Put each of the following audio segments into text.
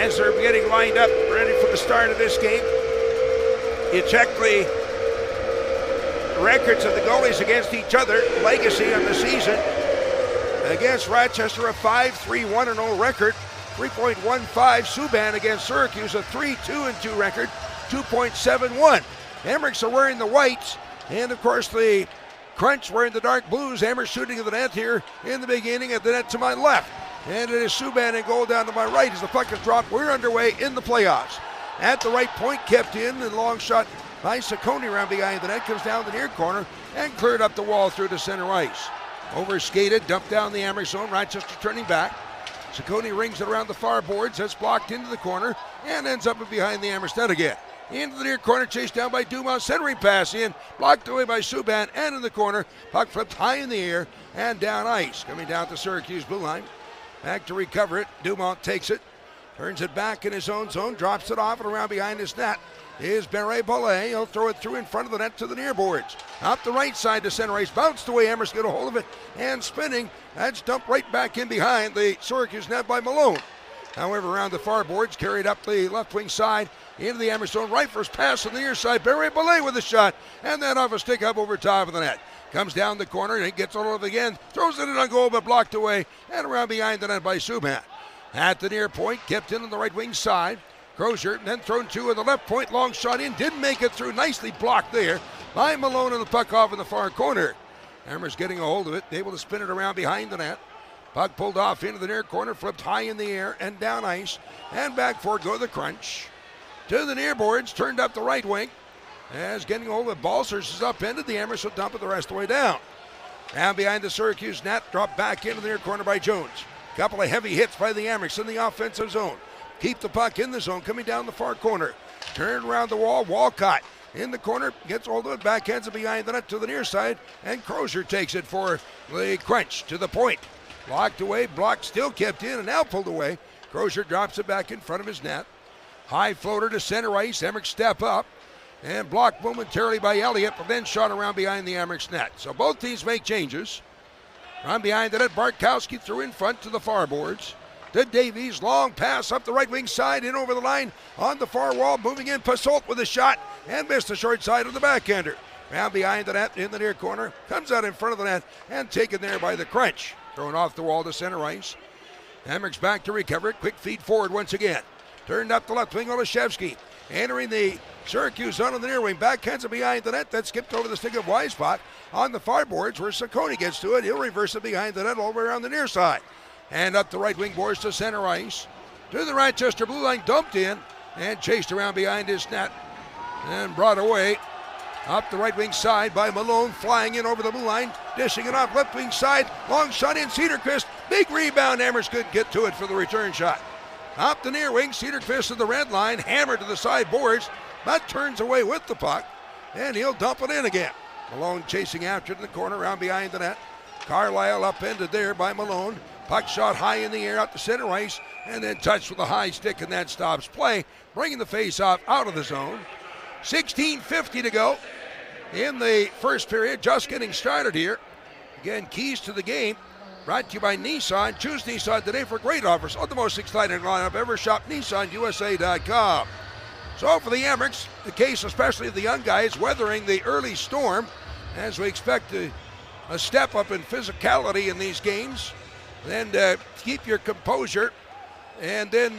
as they're getting lined up, ready for the start of this game. You check the records of the goalies against each other. Legacy on the season against Rochester, a 5-3-1-0 record. 3.15. Subban against Syracuse, a 3-2-2 record, 2.71. Emmerich are wearing the whites, and of course the Crunch wearing the dark blues. Emmerich shooting at the net here in the beginning, at the net to my left. And it is Subban in goal down to my right as the puck is dropped. We're underway in the playoffs. At the right point, kept in, and long shot by Ciccone around behind the net, comes down the near corner and cleared up the wall through to center ice. Over skated, dumped down the Emmerich zone. Rochester turning back. Ciccone rings it around the far boards. That's blocked into the corner and ends up behind the Emmerich net again. Into the near corner, chased down by Dumont. Centering pass in, blocked away by Subban, and in the corner. Puck flipped high in the air and down ice. Coming down to Syracuse blue line. Back to recover it. Dumont takes it, turns it back in his own zone, drops it off and around behind his net is Barré-Boulet. He'll throw it through in front of the net to the near boards. Up the right side to center ice, bounced away. Emmerich get a hold of it and spinning. That's dumped right back in behind the Syracuse net by Malone. However, around the far boards, carried up the left wing side into the Emmerich zone. Right first pass on the near side. Barré-Boulet with a shot, and then off a stick up over top of the net. Comes down the corner and gets a hold of it again. Throws it in on goal, but blocked away and around behind the net by Subban. At the near point, kept in on the right wing side. Crozier, then thrown two on the left point. Long shot in, didn't make it through. Nicely blocked there by Malone, and the puck off in the far corner. Emmerich getting a hold of it, able to spin it around behind the net. Puck pulled off into the near corner, flipped high in the air and down ice, and back for it go the Crunch. To the near boards, turned up the right wing. As getting a hold of Balsers is upended, the Emmerich will dump it the rest of the way down. Down behind the Syracuse net, dropped back into the near corner by Jones. Couple of heavy hits by the Emmerich in the offensive zone. Keep the puck in the zone, coming down the far corner. Turn around the wall, Walcott in the corner, gets hold of it, backhands it behind the net to the near side, and Crozier takes it for the Crunch to the point. Locked away, blocked, still kept in, and now pulled away. Crozier drops it back in front of his net. High floater to center ice, Emmerich step up, and blocked momentarily by Elliott, but then shot around behind the Emmerich net. So both teams make changes. From behind the net, Bartkowski threw in front to the far boards. To Davies, long pass up the right wing side, in over the line on the far wall, moving in. Passault with a shot and missed the short side of the backhander. Round behind the net in the near corner, comes out in front of the net and taken there by the Crunch. Thrown off the wall to center ice. Emmerich's back to recover it. Quick feed forward once again. Turned up the left wing, Olszewski. Entering the Syracuse zone on the near wing. Backhands it behind the net. That skipped over the stick of Weisbach on the far boards where Ciccone gets to it. He'll reverse it behind the net all the way around the near side. And up the right wing boards to center ice. To the Rochester blue line, dumped in and chased around behind his net and brought away up the right wing side by Malone, flying in over the blue line, dishing it off left wing side. Long shot in, Cedarquist. Big rebound, Emmerich could get to it for the return shot. Up the near wing, Cedarquist to the red line, hammered to the side boards, but turns away with the puck, and he'll dump it in again. Malone chasing after it in the corner, around behind the net. Carlisle upended there by Malone. Puck shot high in the air out to center ice, and then touched with a high stick, and that stops play, bringing the face-off out of the zone. 16:50 to go in the first period, just getting started here. Again, keys to the game brought to you by Nissan. Choose Nissan today for great offers on the most exciting lineup ever. Shop NissanUSA.com. So for the Emmerichs, the case especially of the young guys weathering the early storm, as we expect a step up in physicality in these games. Then keep your composure, and then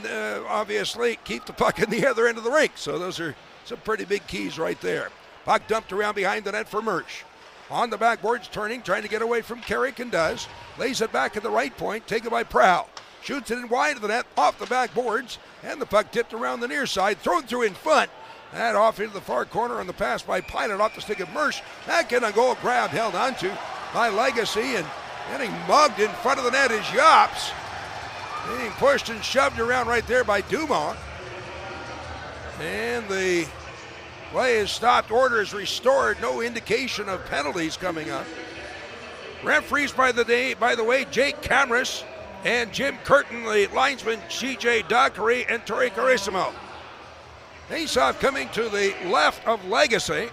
obviously keep the puck in the other end of the rink. So those are some pretty big keys right there. Puck dumped around behind the net for Mersch. On the backboards, turning, trying to get away from Carrick, and does. Lays it back at the right point, taken by Prowl. Shoots it in wide of the net, off the backboards, and the puck tipped around the near side, thrown through in front. That off into the far corner on the pass by Pilot, off the stick of Mersch. Back in a goal grab, held onto by Legacy, and getting mugged in front of the net is Yops. Being pushed and shoved around right there by Dumont. And the play is stopped, order is restored, no indication of penalties coming up. Referees by the way, Jake Camrus and Jim Curtin, the linesman C.J. Dockery and Torrey Carissimo. Face-off coming to the left of Legacy.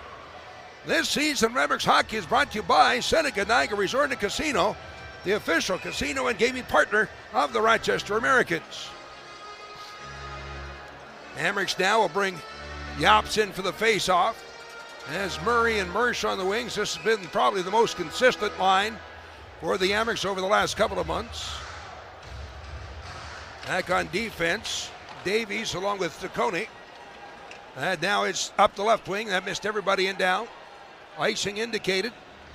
This season, Emmerichs Hockey is brought to you by Seneca Niagara Resort and Casino, the official casino and gaming partner of the Rochester Americans. Amerks now will bring Yops in for the face-off. As Murray and Mersch on the wings, this has been probably the most consistent line for the Amerks over the last couple of months. Back on defense, Davies along with Ciccone. And now it's up the left wing. That missed everybody in down. Icing indicated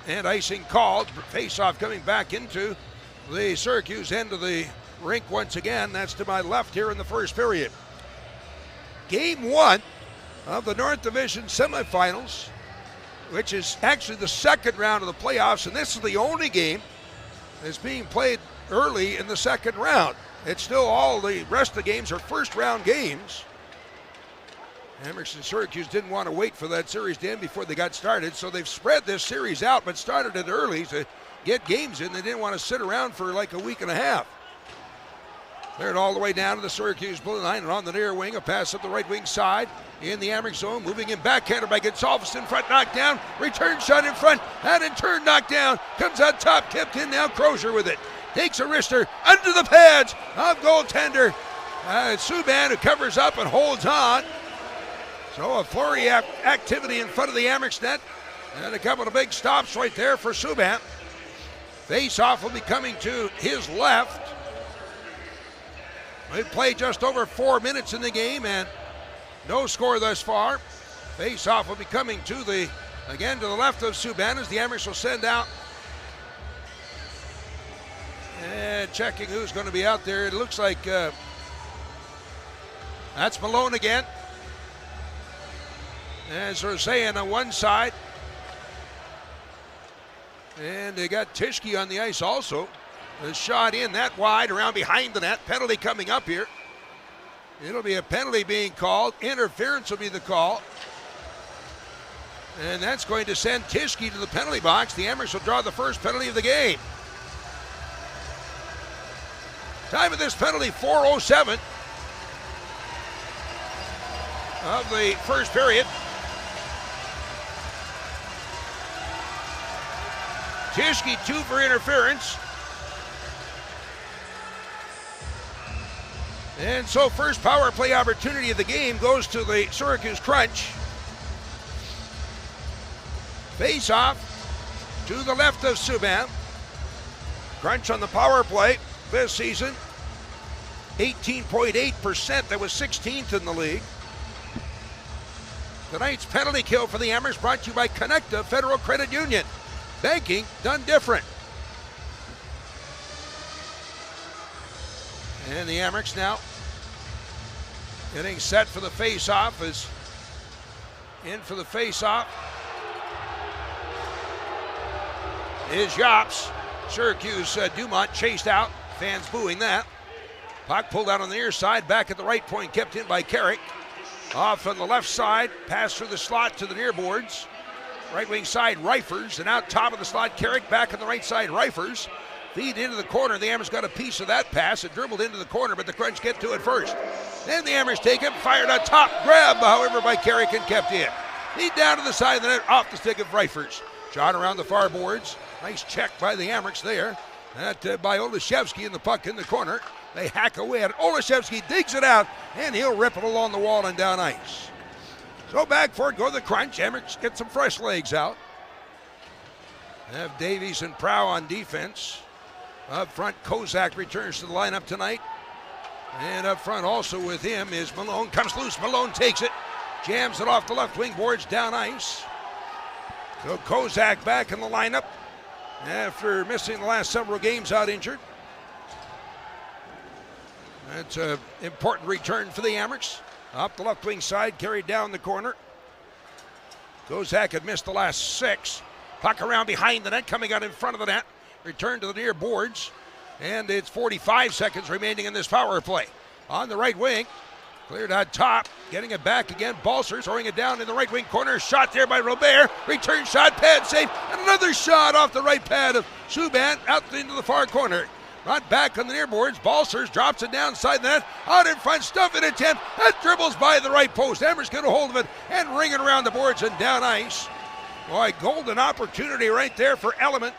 and icing called. Face-off coming back into the Syracuse end of the rink once again. That's to my left here in the first period. Game 1 of the North Division semifinals, which is actually the second round of the playoffs, and this is the only game that's being played early in the second round. It's still all the rest of the games are first round games. Amerks and Syracuse didn't want to wait for that series to end before they got started, so they've spread this series out but started it early to get games in. They didn't want to sit around for like a week and a half. Cleared all the way down to the Syracuse blue line and on the near wing, a pass up the right wing side in the Amerks zone, moving in backhander by Gonsalves in front, knocked down, return shot in front, and in turn knocked down, comes out top, kept in now, Crozier with it. Takes a wrister under the pads of goaltender Subban, who covers up and holds on. So a flurry of activity in front of the Amerks net, and a couple of big stops right there for Subban. Face-off will be coming to his left. We've played just over 4 minutes in the game and no score thus far. Face-off will be coming to the left of Subban as the Amerks will send out. And checking who's going to be out there. It looks like that's Malone again. As Rosean on one side. And they got Tischke on the ice also. A shot in that wide around behind the net. Penalty coming up here. It'll be a penalty being called. Interference will be the call. And that's going to send Tischke to the penalty box. The Amerks will draw the first penalty of the game. Time of this penalty, 4:07 of the first period. Tischke 2 for interference. And so first power play opportunity of the game goes to the Syracuse Crunch. Face off to the left of Subban. Crunch on the power play this season, 18.8%. That was 16th in the league. Tonight's penalty kill for the Amerks brought to you by Connecta Federal Credit Union. Banking done different. And the Amerks now getting set for the face-off. Is in for the face-off is Yops. Syracuse Dumont chased out. Fans booing that. Puck pulled out on the near side. Back at the right point, kept in by Carrick. Off on the left side. Pass through the slot to the near boards. Right wing side, Reifers. And out top of the slot, Carrick. Back on the right side, Reifers. Feed into the corner. The Amerks got a piece of that pass. It dribbled into the corner, but the Crunch get to it first. Then the Amerks take it, fired on top. Grab, however, by Carrick and kept in. Feed down to the side of the net, off the stick of Reifers. Shot around the far boards. Nice check by the Amerks there. That by Olszewski, and the puck in the corner. They hack away at it. Olszewski digs it out, and he'll rip it along the wall and down ice. So back for it go the Crunch. Amerks get some fresh legs out. Have Davies and Prow on defense. Up front, Kozak returns to the lineup tonight. And up front also with him is Malone. Comes loose, Malone takes it. Jams it off the left wing boards, down ice. So Kozak back in the lineup after missing the last several games out injured. That's an important return for the Amerks. Up the left wing side, carried down the corner. Kozak had missed the last 6. Puck around behind the net, coming out in front of the net. Return to the near boards. And it's 45 seconds remaining in this power play. On the right wing, cleared on top, getting it back again. Balser throwing it down in the right wing corner. Shot there by Robert. Return shot, pad save. And another shot off the right pad of Subban out into the far corner. Right back on the near boards. Balsers drops it down side the net. Out in front, stuffing attempt. That dribbles by the right post. Amerks get a hold of it and ring it around the boards and down ice. Boy, golden opportunity right there for Element.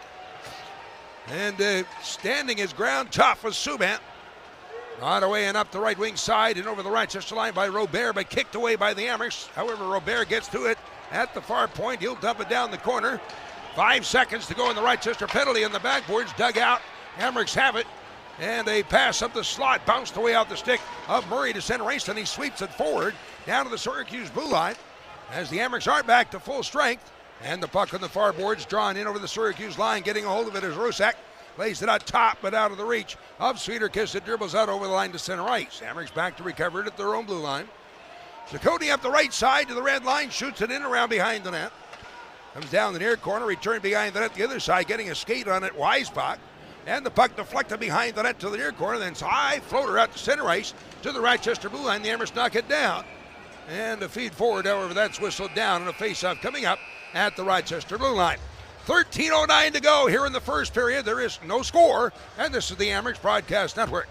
And standing his ground tough was Subban. On away and up the right wing side and over the Rochester line by Robert, but kicked away by the Amherst. However, Robert gets to it at the far point. He'll dump it down the corner. 5 seconds to go in the Rochester penalty, and the backboards dug out. Amherst have it. And a pass up the slot, bounced away out the stick of Murray to center ice, and he sweeps it forward down to the Syracuse blue line as the Amherst are back to full strength. And the puck on the far boards drawn in over the Syracuse line. Getting a hold of it is Rusak. Lays it out top, but out of the reach of Sweeterkiss. It dribbles out over the line to center ice. Amherst back to recover it at their own blue line. Ciccone up the right side to the red line, shoots it in around behind the net. Comes down the near corner, returned behind the net the other side, getting a skate on it, Weisbach. And the puck deflected behind the net to the near corner, then it's a high floater out to center ice to the Rochester blue line. The Amherst knock it down. And the feed forward, however, that's whistled down, and a face-off coming up at the Rochester blue line. 13:09 to go here in the first period. There is no score, and this is the Amherst Broadcast Network.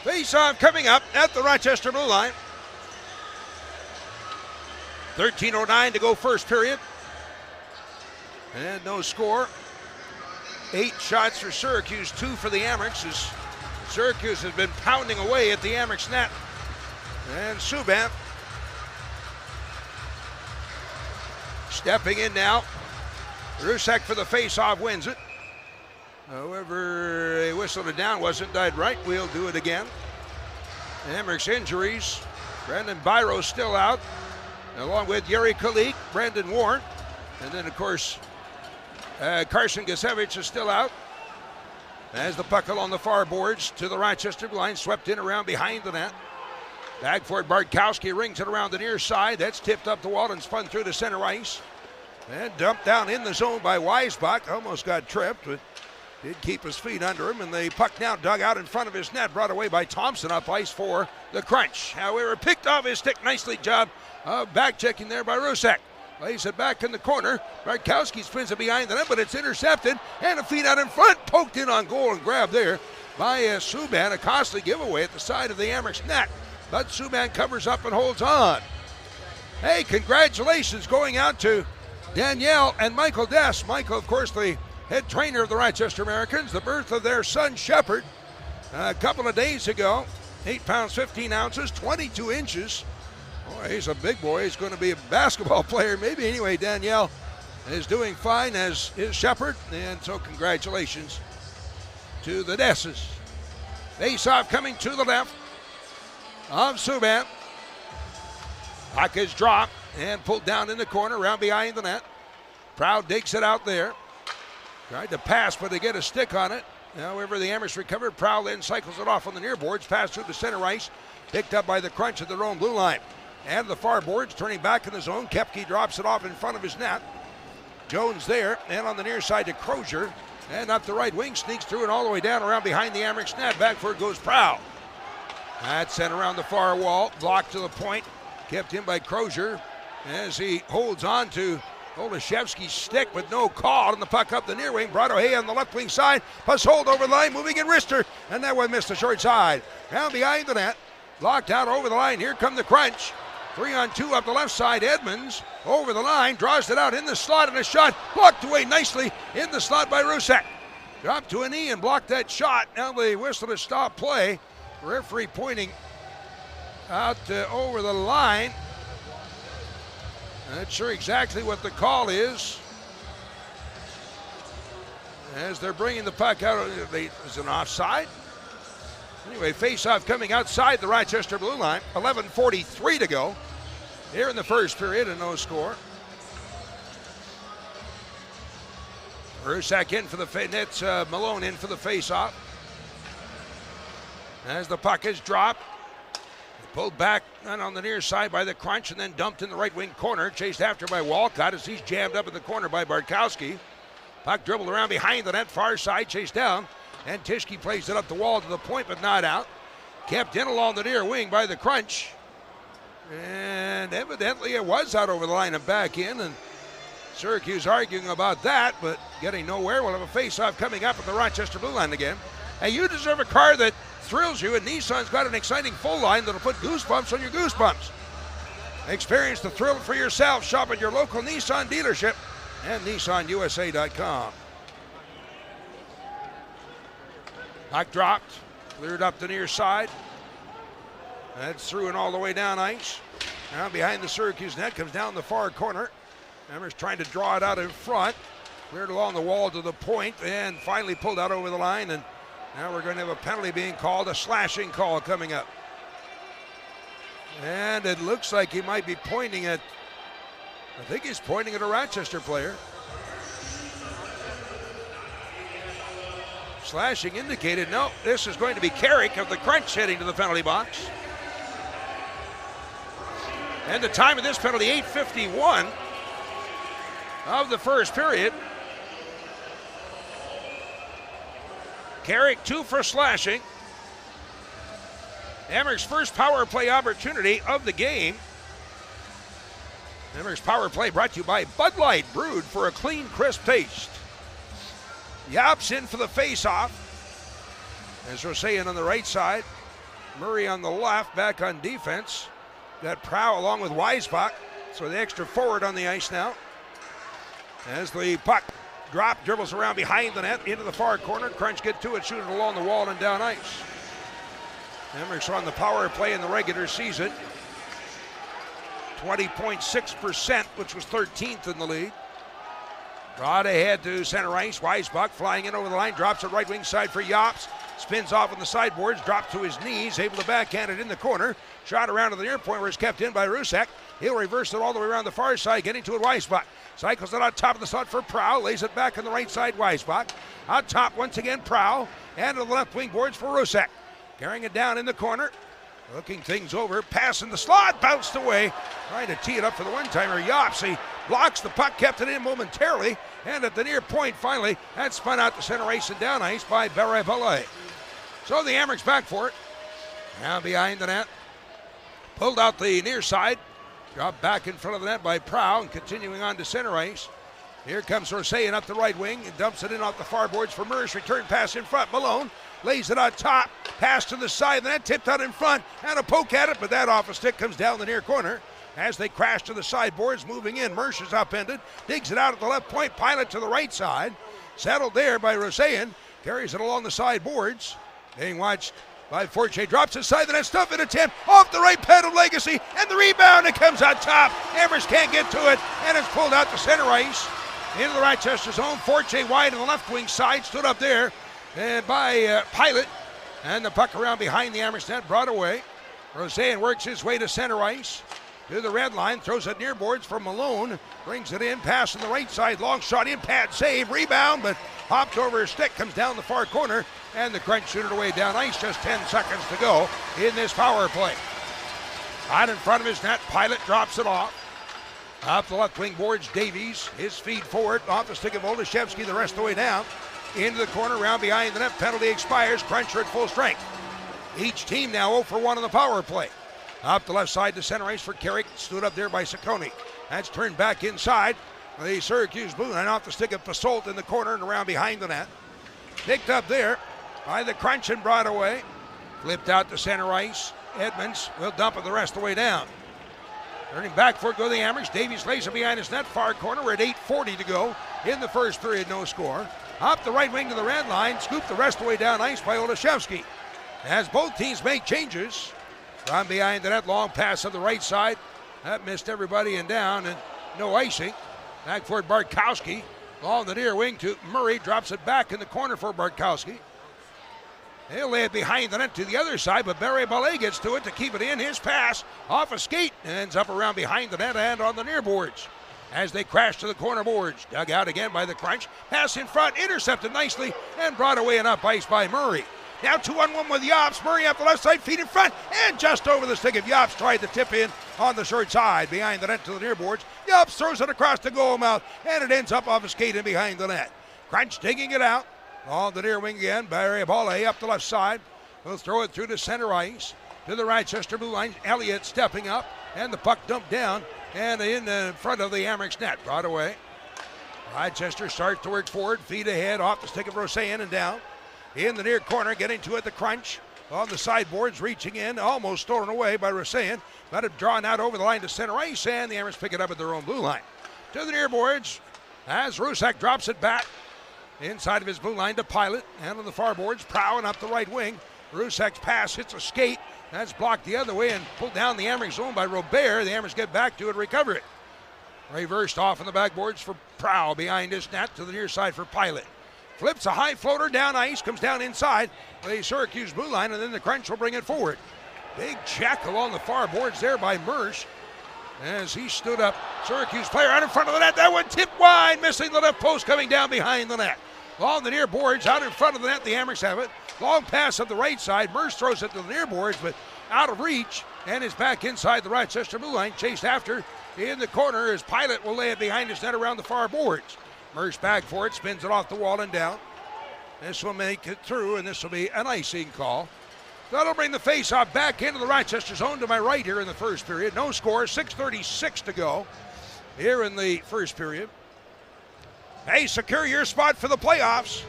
Face-off coming up at the Rochester blue line. 13:09 to go first period. And no score. 8 shots for Syracuse, 2 for the Amherst, as Syracuse has been pounding away at the Amherst net. And Subban stepping in now. Rusak for the face-off wins it. However, they whistled it down, wasn't died right. We'll do it again. Amherst injuries. Brandon Byro still out, along with Yuri Kulik, Brandon Warren, and then, of course, Carson Gasevich is still out. As the puck along the far boards to the Rochester line, swept in around behind the net. Back for it, Bartkowski rings it around the near side. That's tipped up the wall and spun through to center ice. And dumped down in the zone by Weisbach. Almost got tripped, but did keep his feet under him, and the puck now dug out in front of his net, brought away by Thompson up ice for the Crunch. However, picked off his stick, nicely job of back checking there by Rusak. Lays it back in the corner. Bartkowski spins it behind the net, but it's intercepted, and a feed out in front, poked in on goal and grabbed there by Subban. A costly giveaway at the side of the Amherst net, but Subban covers up and holds on. Hey, congratulations going out to Danielle and Michael Dess. Michael, of course, the head trainer of the Rochester Americans, the birth of their son Shepard a couple of days ago. 8 pounds, 15 ounces, 22 inches. Boy, he's a big boy. He's going to be a basketball player, maybe. Anyway, Danielle is doing fine, as is Shepard, and so congratulations to the Desses. Face-off coming to the left of Subban. Puck is dropped and pulled down in the corner, around behind the net. Proud digs it out there. Tried to pass, but they get a stick on it. However, the Amherst recovered. Prowl then cycles it off on the near boards. Pass through the center ice. Picked up by the Crunch at their own blue line. And the far boards, turning back in the zone. Koepke drops it off in front of his net. Jones there, and on the near side to Crozier. And up the right wing, sneaks through and all the way down around behind the Amherst net. Back for it goes Prowl. That's sent around the far wall. Blocked to the point. Kept in by Crozier as he holds on to Olaszewski's stick, but no call, and the puck up the near wing. Brought O'Hay on the left wing side. Pass hold over the line, moving in wrister, and that one missed the short side. Down behind the net, blocked out over the line. Here come the Crunch. 3-on-2 up the left side. Edmonds over the line, draws it out in the slot, and a shot blocked away nicely in the slot by Rusak. Dropped to a knee and blocked that shot. Now they whistle to stop play. Referee pointing out over the line. Not sure exactly what the call is. As they're bringing the puck out, is an offside. Anyway, face-off coming outside the Rochester blue line. 11:43 to go here in the first period, and no score. Rusak in for the nets. Malone in for the face-off. As the puck is dropped, pulled back on the near side by the Crunch, and then dumped in the right wing corner. Chased after by Walcott as he's jammed up in the corner by Bartkowski. Puck dribbled around behind the net, far side, chased down. And Tischke plays it up the wall to the point, but not out. Kept in along the near wing by the Crunch. And evidently it was out over the line and back in. And Syracuse arguing about that, but getting nowhere. We'll have a face-off coming up at the Rochester blue line again. Hey, you deserve a car that thrills you, and Nissan's got an exciting full line that'll put goosebumps on your goosebumps. Experience the thrill for yourself. Shop at your local Nissan dealership and NissanUSA.com. Puck dropped, cleared up the near side. That's through and all the way down ice. Now behind the Syracuse net, comes down the far corner. Emmer's trying to draw it out in front. Cleared along the wall to the point and finally pulled out over the line. And now we're going to have a penalty being called, a slashing call coming up. And it looks like he might be pointing at, I think he's pointing at a Rochester player. Slashing indicated, no, this is going to be Carrick of the Crunch heading to the penalty box. And the time of this penalty, 8:51 of the first period. Carrick 2 for slashing. Emmer's first power play opportunity of the game. Emmer's power play brought to you by Bud Light, brewed for a clean, crisp taste. Yops in for the face-off. As Rosayan on the right side. Murray on the left, back on defense. Got Prow along with Weisbach. So the extra forward on the ice now. As the puck drop, dribbles around behind the net into the far corner. Crunch get to it, shoot it along the wall and down ice. Emmerich on the power play in the regular season. 20.6%, which was 13th in the league. Brought ahead to center ice. Weisbach flying in over the line, drops it right wing side for Yops. Spins off on the sideboards, dropped to his knees, able to backhand it in the corner. Shot around to the near point where it's kept in by Rusak. He'll reverse it all the way around the far side, getting to it Weisbach. Cycles it on top of the slot for Prow, lays it back on the right side, Weisbach. On top once again, Prow, and to the left wing boards for Rusak. Carrying it down in the corner, looking things over, passing the slot, bounced away. Trying to tee it up for the one-timer, Yops. He blocks the puck, kept it in momentarily, and at the near point finally, that spun out to center ice and down ice by Barré-Bellay. So the Amherst back for it. Now behind the net. Pulled out the near side. Dropped back in front of the net by Prow and continuing on to center ice. Here comes Rosayan up the right wing and dumps it in off the far boards for Murrish. Return pass in front. Malone lays it on top. Pass to the side of the net. Tipped out in front. And a poke at it, but that off a stick comes down the near corner. As they crash to the sideboards, moving in. Mersch is upended. Digs it out at the left point. Pilot to the right side. Settled there by Rosayan. Carries it along the sideboards. Being watched by Forte. Drops inside the net. Stuff in attempt. Off the right pad of Legacy. And the rebound. It comes on top. Amherst can't get to it. And it's pulled out to center ice. Into the Rochester zone. Forte wide on the left wing side. Stood up there. And by Pilot. And the puck around behind the Amherst net. Brought away. Rosayan works his way to center ice. To the red line. Throws it near boards for Malone. Brings it in. Pass on the right side. Long shot in. Pad save. Rebound. But hopped over his stick. Comes down the far corner. And the Crunch shoot it away down ice. Just 10 seconds to go in this power play. Out in front of his net. Pilot drops it off. Up the left wing boards. Davies. His feed forward. Off the stick of Olszewski the rest of the way down. Into the corner. Round behind the net. Penalty expires. Crunch are at full strength. Each team now 0 for 1 on the power play. Up the left side to center ice for Carrick. Stood up there by Ciccone. That's turned back inside. The Syracuse Blue Line off the stick of Pasolt in the corner and around behind the net. Picked up there by the Crunch and brought away. Flipped out to center ice. Edmonds will dump it the rest of the way down. Turning back for it go the Hammers. Davies lays it behind his net. Far corner. We're at 8:40 to go in the first period. No score. Up the right wing to the red line. Scooped the rest of the way down ice by Olszewski. As both teams make changes. From behind the net. Long pass on the right side. That missed everybody and down. And no icing. Back for Bartkowski. Along the near wing to Murray. Drops it back in the corner for Bartkowski. He'll lay it behind the net to the other side, but Barry Ballet gets to it to keep it in. His pass off a skate ends up around behind the net and on the near boards. As they crash to the corner boards. Dug out again by the Crunch. Pass in front, intercepted nicely, and brought away and up ice by Murray. Now 2-on-1 with Yops. Murray up the left side, feet in front, and just over the stick of Yops. Tried to tip in on the short side, behind the net to the near boards. Yops throws it across the goal mouth, and it ends up off a skate and behind the net. Crunch digging it out. On the near wing again, Barry Ballet up the left side. He'll throw it through to center ice. To the Rochester blue line. Elliott stepping up, and the puck dumped down and in front of the Amerks net. Brought away. Rochester starts to work forward. Feet ahead off the stick of Roseanne and down. In the near corner, getting to it, the Crunch. On the sideboards, reaching in, almost stolen away by Roseanne. But it drawn out over the line to center ice, and the Amerks pick it up at their own blue line. To the near boards, as Rusak drops it back. Inside of his blue line to Pilot, and on the far boards, prowling up the right wing. Rusak's pass hits a skate. That's blocked the other way and pulled down the Amerks zone by Robert. The Amerks get back to it, recover it. Reversed off on the backboards for Prow behind his net to the near side for Pilot. Flips a high floater down ice, comes down inside the Syracuse blue line, and then the Crunch will bring it forward. Big check along the far boards there by Mersch as he stood up. Syracuse player out in front of the net. That one tipped wide, missing the left post, coming down behind the net. Along the near boards, out in front of the net, the Amerks have it. Long pass up the right side. Mersch throws it to the near boards, but out of reach, and is back inside the Rochester blue line. Chased after in the corner as Pilot will lay it behind his net around the far boards. Mersch back for it, spins it off the wall and down. This will make it through, and this will be an icing call. That'll bring the face-off back into the Rochester zone to my right here in the first period. No score, 6:36 to go here in the first period. Hey, secure your spot for the playoffs.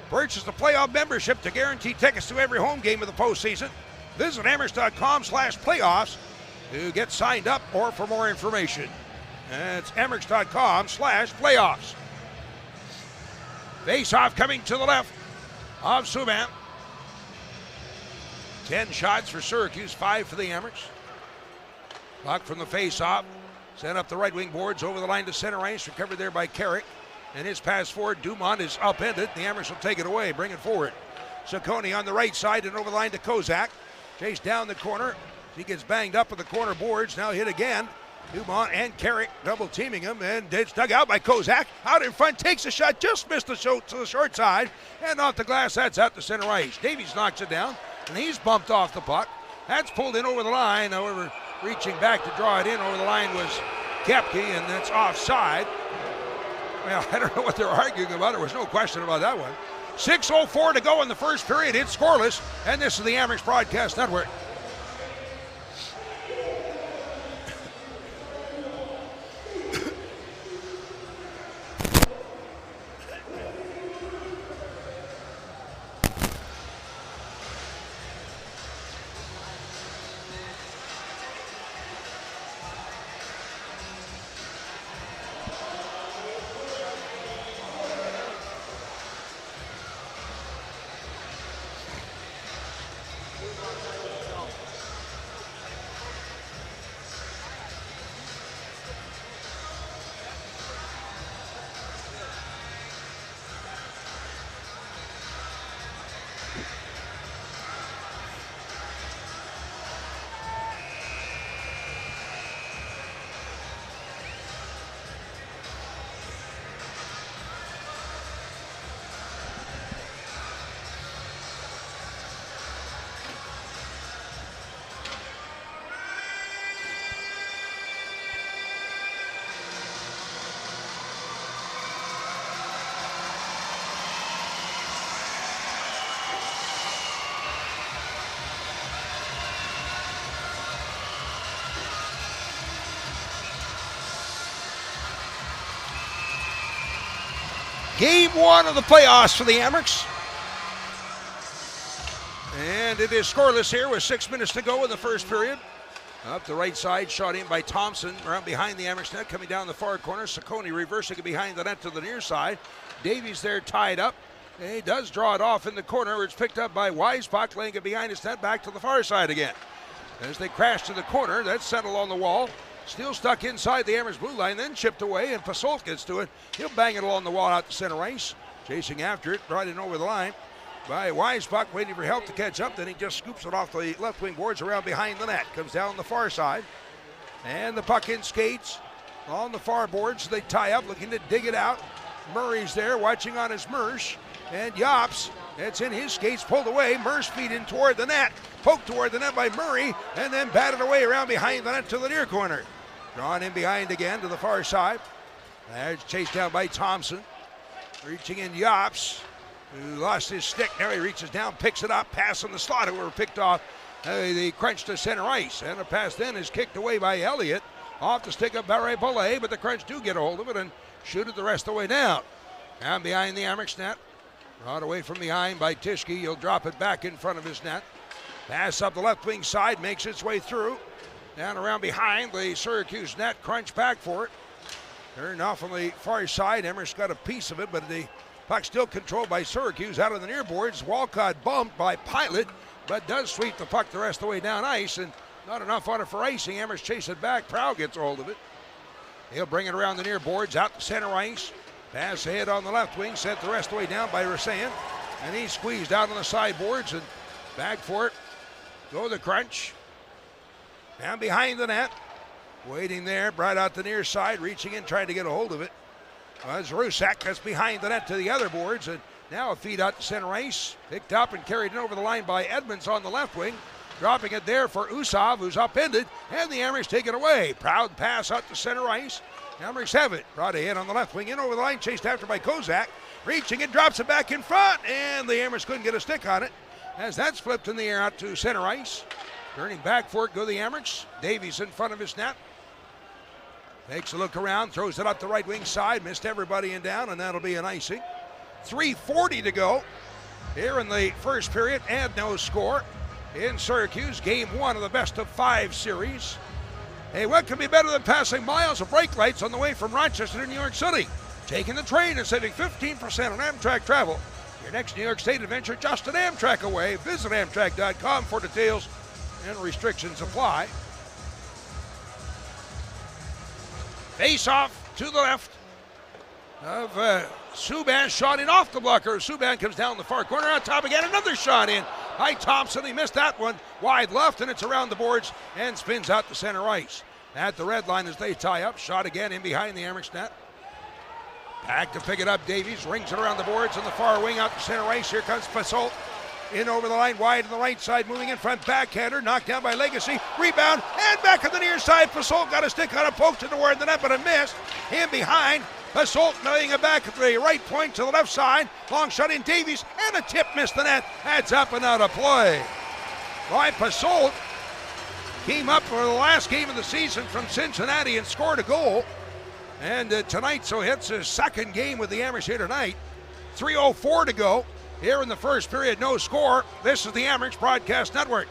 Purchase the playoff membership to guarantee tickets to every home game of the postseason. Visit Amerks.com/playoffs to get signed up or for more information. That's Amerks.com/playoffs. Face-off coming to the left of Subban. 10 shots for Syracuse, 5 for the Amerks. Puck from the face-off. Sent up the right wing boards over the line to center ice. Recovered there by Carrick. And his pass forward, Dumont is upended. The Amerks will take it away, bring it forward. Saccone on the right side and over the line to Kozak. Chased down the corner. He gets banged up with the corner boards. Now hit again. Dumont and Carrick double teaming him, and it's dug out by Kozak. Out in front, takes a shot, just missed the shot to the short side, and off the glass, that's out to center ice. Davies knocks it down, and he's bumped off the puck. That's pulled in over the line. However, reaching back to draw it in over the line was Koepke, and that's offside. Well, I don't know what they're arguing about. There was no question about that one. 6:04 to go in the first period. It's scoreless, and this is the Amerks Broadcast Network. Game one of the playoffs for the Amerks. And it is scoreless here with 6 minutes to go in the first period. Up the right side, shot in by Thompson, around behind the Amerks net, coming down the far corner. Saccone reversing it behind the net to the near side. Davies there tied up. He does draw it off in the corner, where it's picked up by Weisbach, laying it behind his net, back to the far side again. As they crash to the corner, that's settled on the wall. Still stuck inside the Amherst blue line, then chipped away, and Pasolt gets to it. He'll bang it along the wall out to center ice. Chasing after it, brought in over the line by Weisbach, waiting for help to catch up. Then he just scoops it off the left wing boards around behind the net. Comes down the far side. And the puck in skates on the far boards. They tie up, looking to dig it out. Murray's there, watching on his Mersch. And Yops, it's in his skates, pulled away. Mersch feed in toward the net. Poked toward the net by Murray, and then batted away around behind the net to the near corner. Drawn in behind again to the far side. There's chased down by Thompson. Reaching in Yops, who lost his stick. Now he reaches down, picks it up, pass on the slot, who were picked off. The crunch to center ice, and the pass then is kicked away by Elliott. Off the stick of Barre-Bollet, but the Crunch do get a hold of it and shoot it the rest of the way down. Down behind the Amherst net. Brought away from behind by Tischke. He'll drop it back in front of his net. Pass up the left wing side, makes its way through. Down around behind the Syracuse net. Crunch back for it. Turned off on the far side. Amherst got a piece of it, but the puck still controlled by Syracuse out on the near boards. Walcott bumped by Pilot, but does sweep the puck the rest of the way down ice, and not enough on it for icing. Amherst chase it back. Prow gets a hold of it. He'll bring it around the near boards, out to center ice. Pass ahead on the left wing, sent the rest of the way down by Rasan. And he's squeezed out on the sideboards, and back for it. Go the Crunch. Down behind the net. Waiting there, brought out the near side, reaching in, trying to get a hold of it. Was Rusak, that's behind the net to the other boards, and now a feed out to center ice. Picked up and carried in over the line by Edmonds on the left wing. Dropping it there for Usov, who's upended, and the Amherst take it away. Proud pass out to center ice. Amherst have it. Brought ahead on the left wing, in over the line, chased after by Kozak. Reaching and drops it back in front, and the Amherst couldn't get a stick on it, as that's flipped in the air out to center ice. Turning back for it go the Amherst. Davies in front of his net. Takes a look around, throws it up the right wing side, missed everybody in down, and that'll be an icing. 3:40 to go here in the first period, and no score in Syracuse. Game one of the best of 5 series. Hey, what could be better than passing miles of brake lights on the way from Rochester to New York City? Taking the train and saving 15% on Amtrak travel. Your next New York State adventure just an Amtrak away. Visit Amtrak.com for details, and restrictions apply. Face off to the left of Subban, shot in off the blocker. Subban comes down the far corner, on top again, another shot in by Thompson. He missed that one, wide left, and it's around the boards and spins out to center ice. At the red line as they tie up, shot again in behind the Amherst net. Back to pick it up, Davies rings it around the boards on the far wing out to center ice. Here comes Pasolt. In over the line, wide on the right side, moving in front, backhander, knocked down by Legacy, rebound, and back on the near side. Pasolt got a stick on a poke to toward the net, but a miss. In behind, Pasolt laying it back at the right point to the left side. Long shot in Davies, and a tip missed the net. That's up and out of play. Boy, Pasolt came up for the last game of the season from Cincinnati and scored a goal. And tonight, so hits his second game with the Amherst here tonight. 3:04 to go. Here in the first period, no score. This is the Amherst Broadcast Network.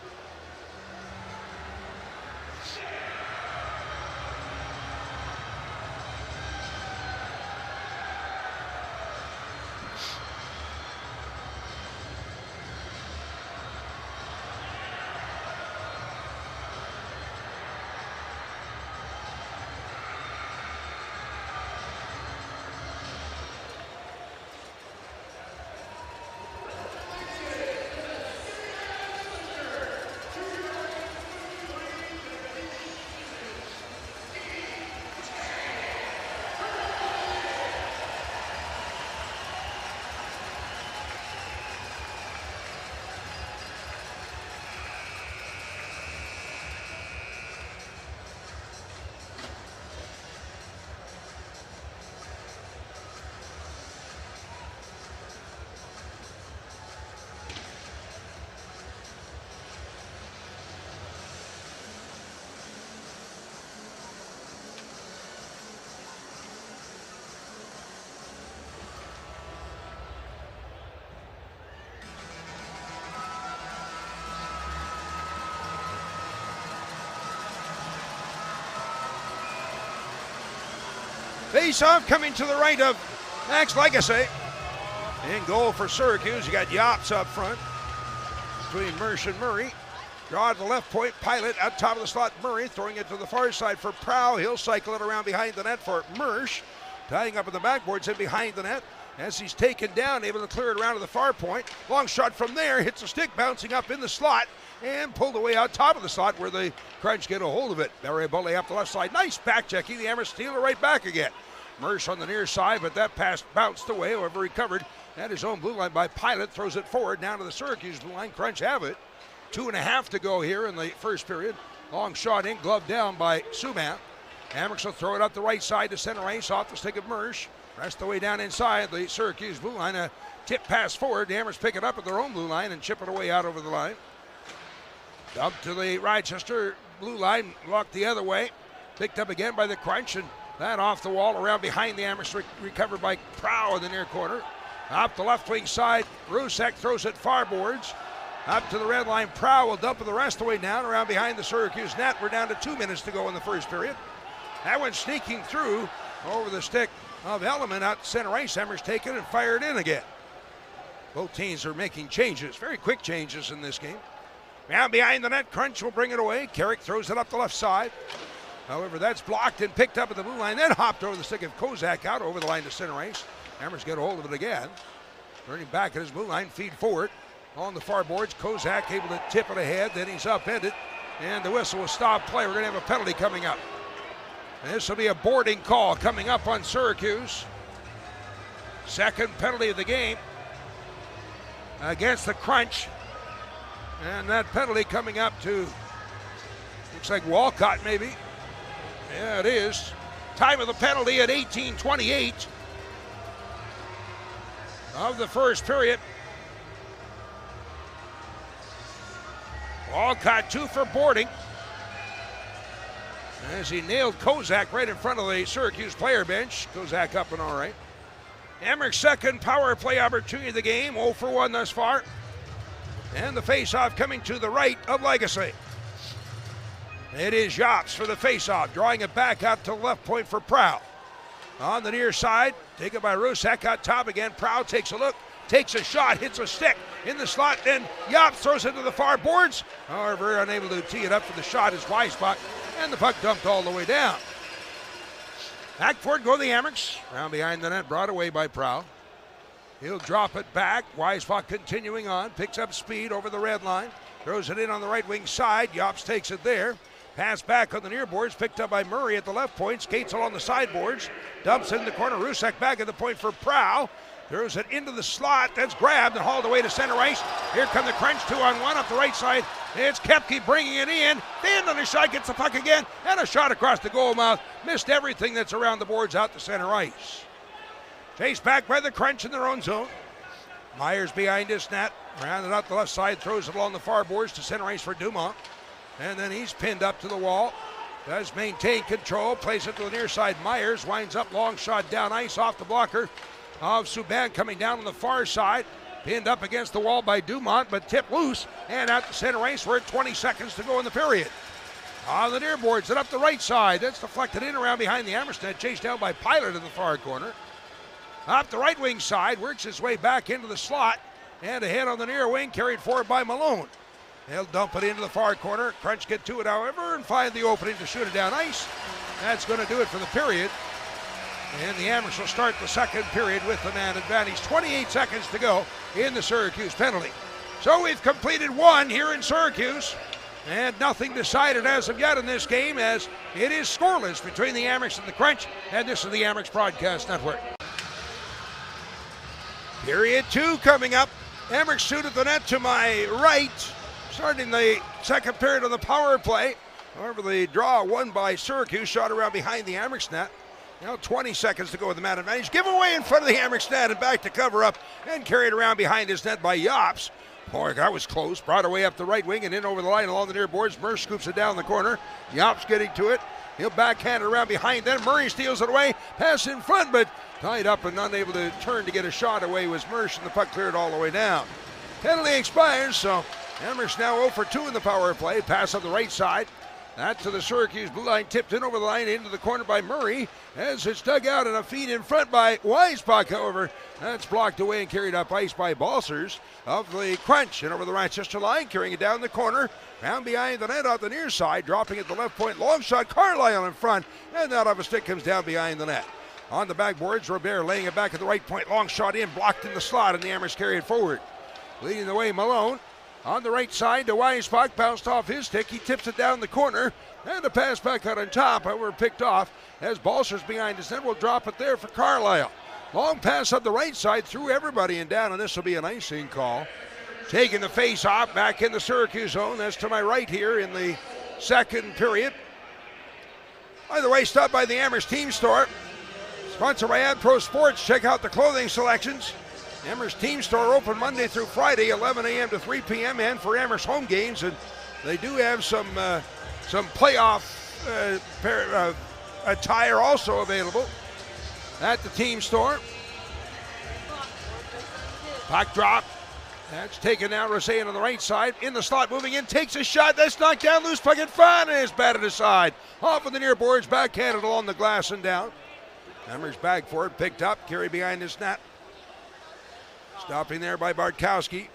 Face-off coming to the right of Max Legacy. In goal for Syracuse, you got Yops up front between Mersch and Murray. Draw to the left point. Pilot out top of the slot. Murray throwing it to the far side for Prow. He'll cycle it around behind the net for Mersch. Tying up in the backboards and behind the net. As he's taken down, able to clear it around to the far point. Long shot from there. Hits a stick bouncing up in the slot. And pulled away out top of the slot where the Crunch get a hold of it. Barry Bully up the left side. Nice back checking. The Amherst steal it right back again. Mersch on the near side, but that pass bounced away. However, recovered at his own blue line by Pilot. Throws it forward down to the Syracuse blue line. Crunch have it. 2.5 to go here in the first period. Long shot in, glove down by Subban. Amherst will throw it up the right side to center ice off the stick of Mersch. Rest the way down inside the Syracuse blue line. A tip pass forward. The Amherst pick it up at their own blue line and chip it away out over the line. Up to the Rochester blue line, walked the other way. Picked up again by the Crunch, and that off the wall around behind the Amherst, recovered by Prow in the near corner. Up the left wing side, Rusek throws it far boards. Up to the red line, Prow will dump it the rest of the way down around behind the Syracuse net. We're down to 2 minutes to go in the first period. That one sneaking through over the stick of Elliman out to center ice. Amherst taken and fired in again. Both teams are making changes, very quick changes in this game. Down behind the net, Crunch will bring it away. Carrick throws it up the left side. However, that's blocked and picked up at the blue line, then hopped over the stick of Kozak out over the line to center ice. Amherst get a hold of it again. Turning back at his blue line, feed forward. On the far boards, Kozak able to tip it ahead, then he's upended, and the whistle will stop play. We're going to have a penalty coming up. And this will be a boarding call coming up on Syracuse. Second penalty of the game against the Crunch. And that penalty coming up to, looks like Walcott maybe. Yeah, it is. Time of the penalty at 18:28 of the first period. Walcott 2 for boarding as he nailed Kozak right in front of the Syracuse player bench. Kozak up and all right. Amherst's second power play opportunity of the game, 0 for 1 thus far. And the face-off coming to the right of Legacy. It is Yops for the face-off, drawing it back out to the left point for Prow. On the near side, taken by Rusek out top again. Prow takes a look, takes a shot, hits a stick in the slot, then Yops throws it to the far boards. However, unable to tee it up for the shot is Weisbach, and the puck dumped all the way down. Back for it go the Amherst. Round behind the net, brought away by Prow. He'll drop it back. Weisbach continuing on, picks up speed over the red line, throws it in on the right wing side. Yops takes it there. Pass back on the near boards, picked up by Murray at the left point, skates along the sideboards, dumps in the corner. Rusek back at the point for Prow. Throws it into the slot. That's grabbed and hauled away to center ice. Here come the Crunch, 2-on-1 up the right side. It's Koepke bringing it in. Then on the shot, gets the puck again, and a shot across the goal mouth. Missed everything that's around the boards out to center ice. Chased back by the Crunch in their own zone. Myers behind his net. Rounded out the left side, throws it along the far boards to center ice for Dumont. And then he's pinned up to the wall. Does maintain control, plays it to the near side. Myers winds up, long shot down ice off the blocker of Subban coming down on the far side. Pinned up against the wall by Dumont, but tipped loose and out to center ice. We're at 20 seconds to go in the period. On the near boards and up the right side. That's deflected in around behind the Amherst net, chased down by Pilot in the far corner. Up the right wing side, works his way back into the slot, and ahead on the near wing, carried forward by Malone. They'll dump it into the far corner. Crunch get to it, however, and find the opening to shoot it down ice. That's going to do it for the period. And the Amherst will start the second period with the man advantage. 28 seconds to go in the Syracuse penalty. So we've completed one here in Syracuse, and nothing decided as of yet in this game, as it is scoreless between the Amherst and the Crunch, and this is the Amherst Broadcast Network. Period 2 coming up. Amherst shoot at the net to my right, starting the second period of the power play. However, the draw won by Syracuse, shot around behind the Amherst net. Now 20 seconds to go with the man advantage. Give away in front of the Amherst net and back to cover up, and carried around behind his net by Yops. Boy, that was close. Brought away up the right wing and in over the line along the near boards. Mersch scoops it down the corner. Yops getting to it. He'll backhand it around behind. Then Murray steals it away. Pass in front, but tied up and unable to turn to get a shot away was Mersch, and the puck cleared all the way down. Penalty expires, so Amherst now 0 for 2 in the power play. Pass on the right side. That to the Syracuse blue line, tipped in over the line into the corner by Murray as it's dug out and a feed in front by Weisbach. However, that's blocked away and carried up ice by Balsers of the Crunch and over the Rochester line, carrying it down the corner, round behind the net on the near side, dropping at the left point. Long shot, Carlisle in front, and that off a stick comes down behind the net. On the backboards, Robert laying it back at the right point. Long shot in, blocked in the slot, and the Amherst carry it forward. Leading the way, Malone. On the right side to Weisbach, bounced off his stick. He tips it down the corner, and a pass back out on top. However, picked off as Balsers behind his net will drop it there for Carlisle. Long pass on the right side, threw everybody and down, and this will be an icing call. Taking the face off, back in the Syracuse zone. That's to my right here in the second period. By the way, stop by the Amherst Team Store. Sponsored by AdPro Sports. Check out the clothing selections. Amherst Team Store open Monday through Friday, 11 a.m. to 3 p.m. and for Amherst home games. And they do have some playoff attire also available at the Team Store. Puck drop. That's taken now. Roseanne on the right side. In the slot, moving in, takes a shot. That's knocked down. Loose puck in front and is batted aside. Off of the near boards, backhanded along the glass and down. Amherst back for it, picked up, carried behind his net. Stopping there by Bartkowski.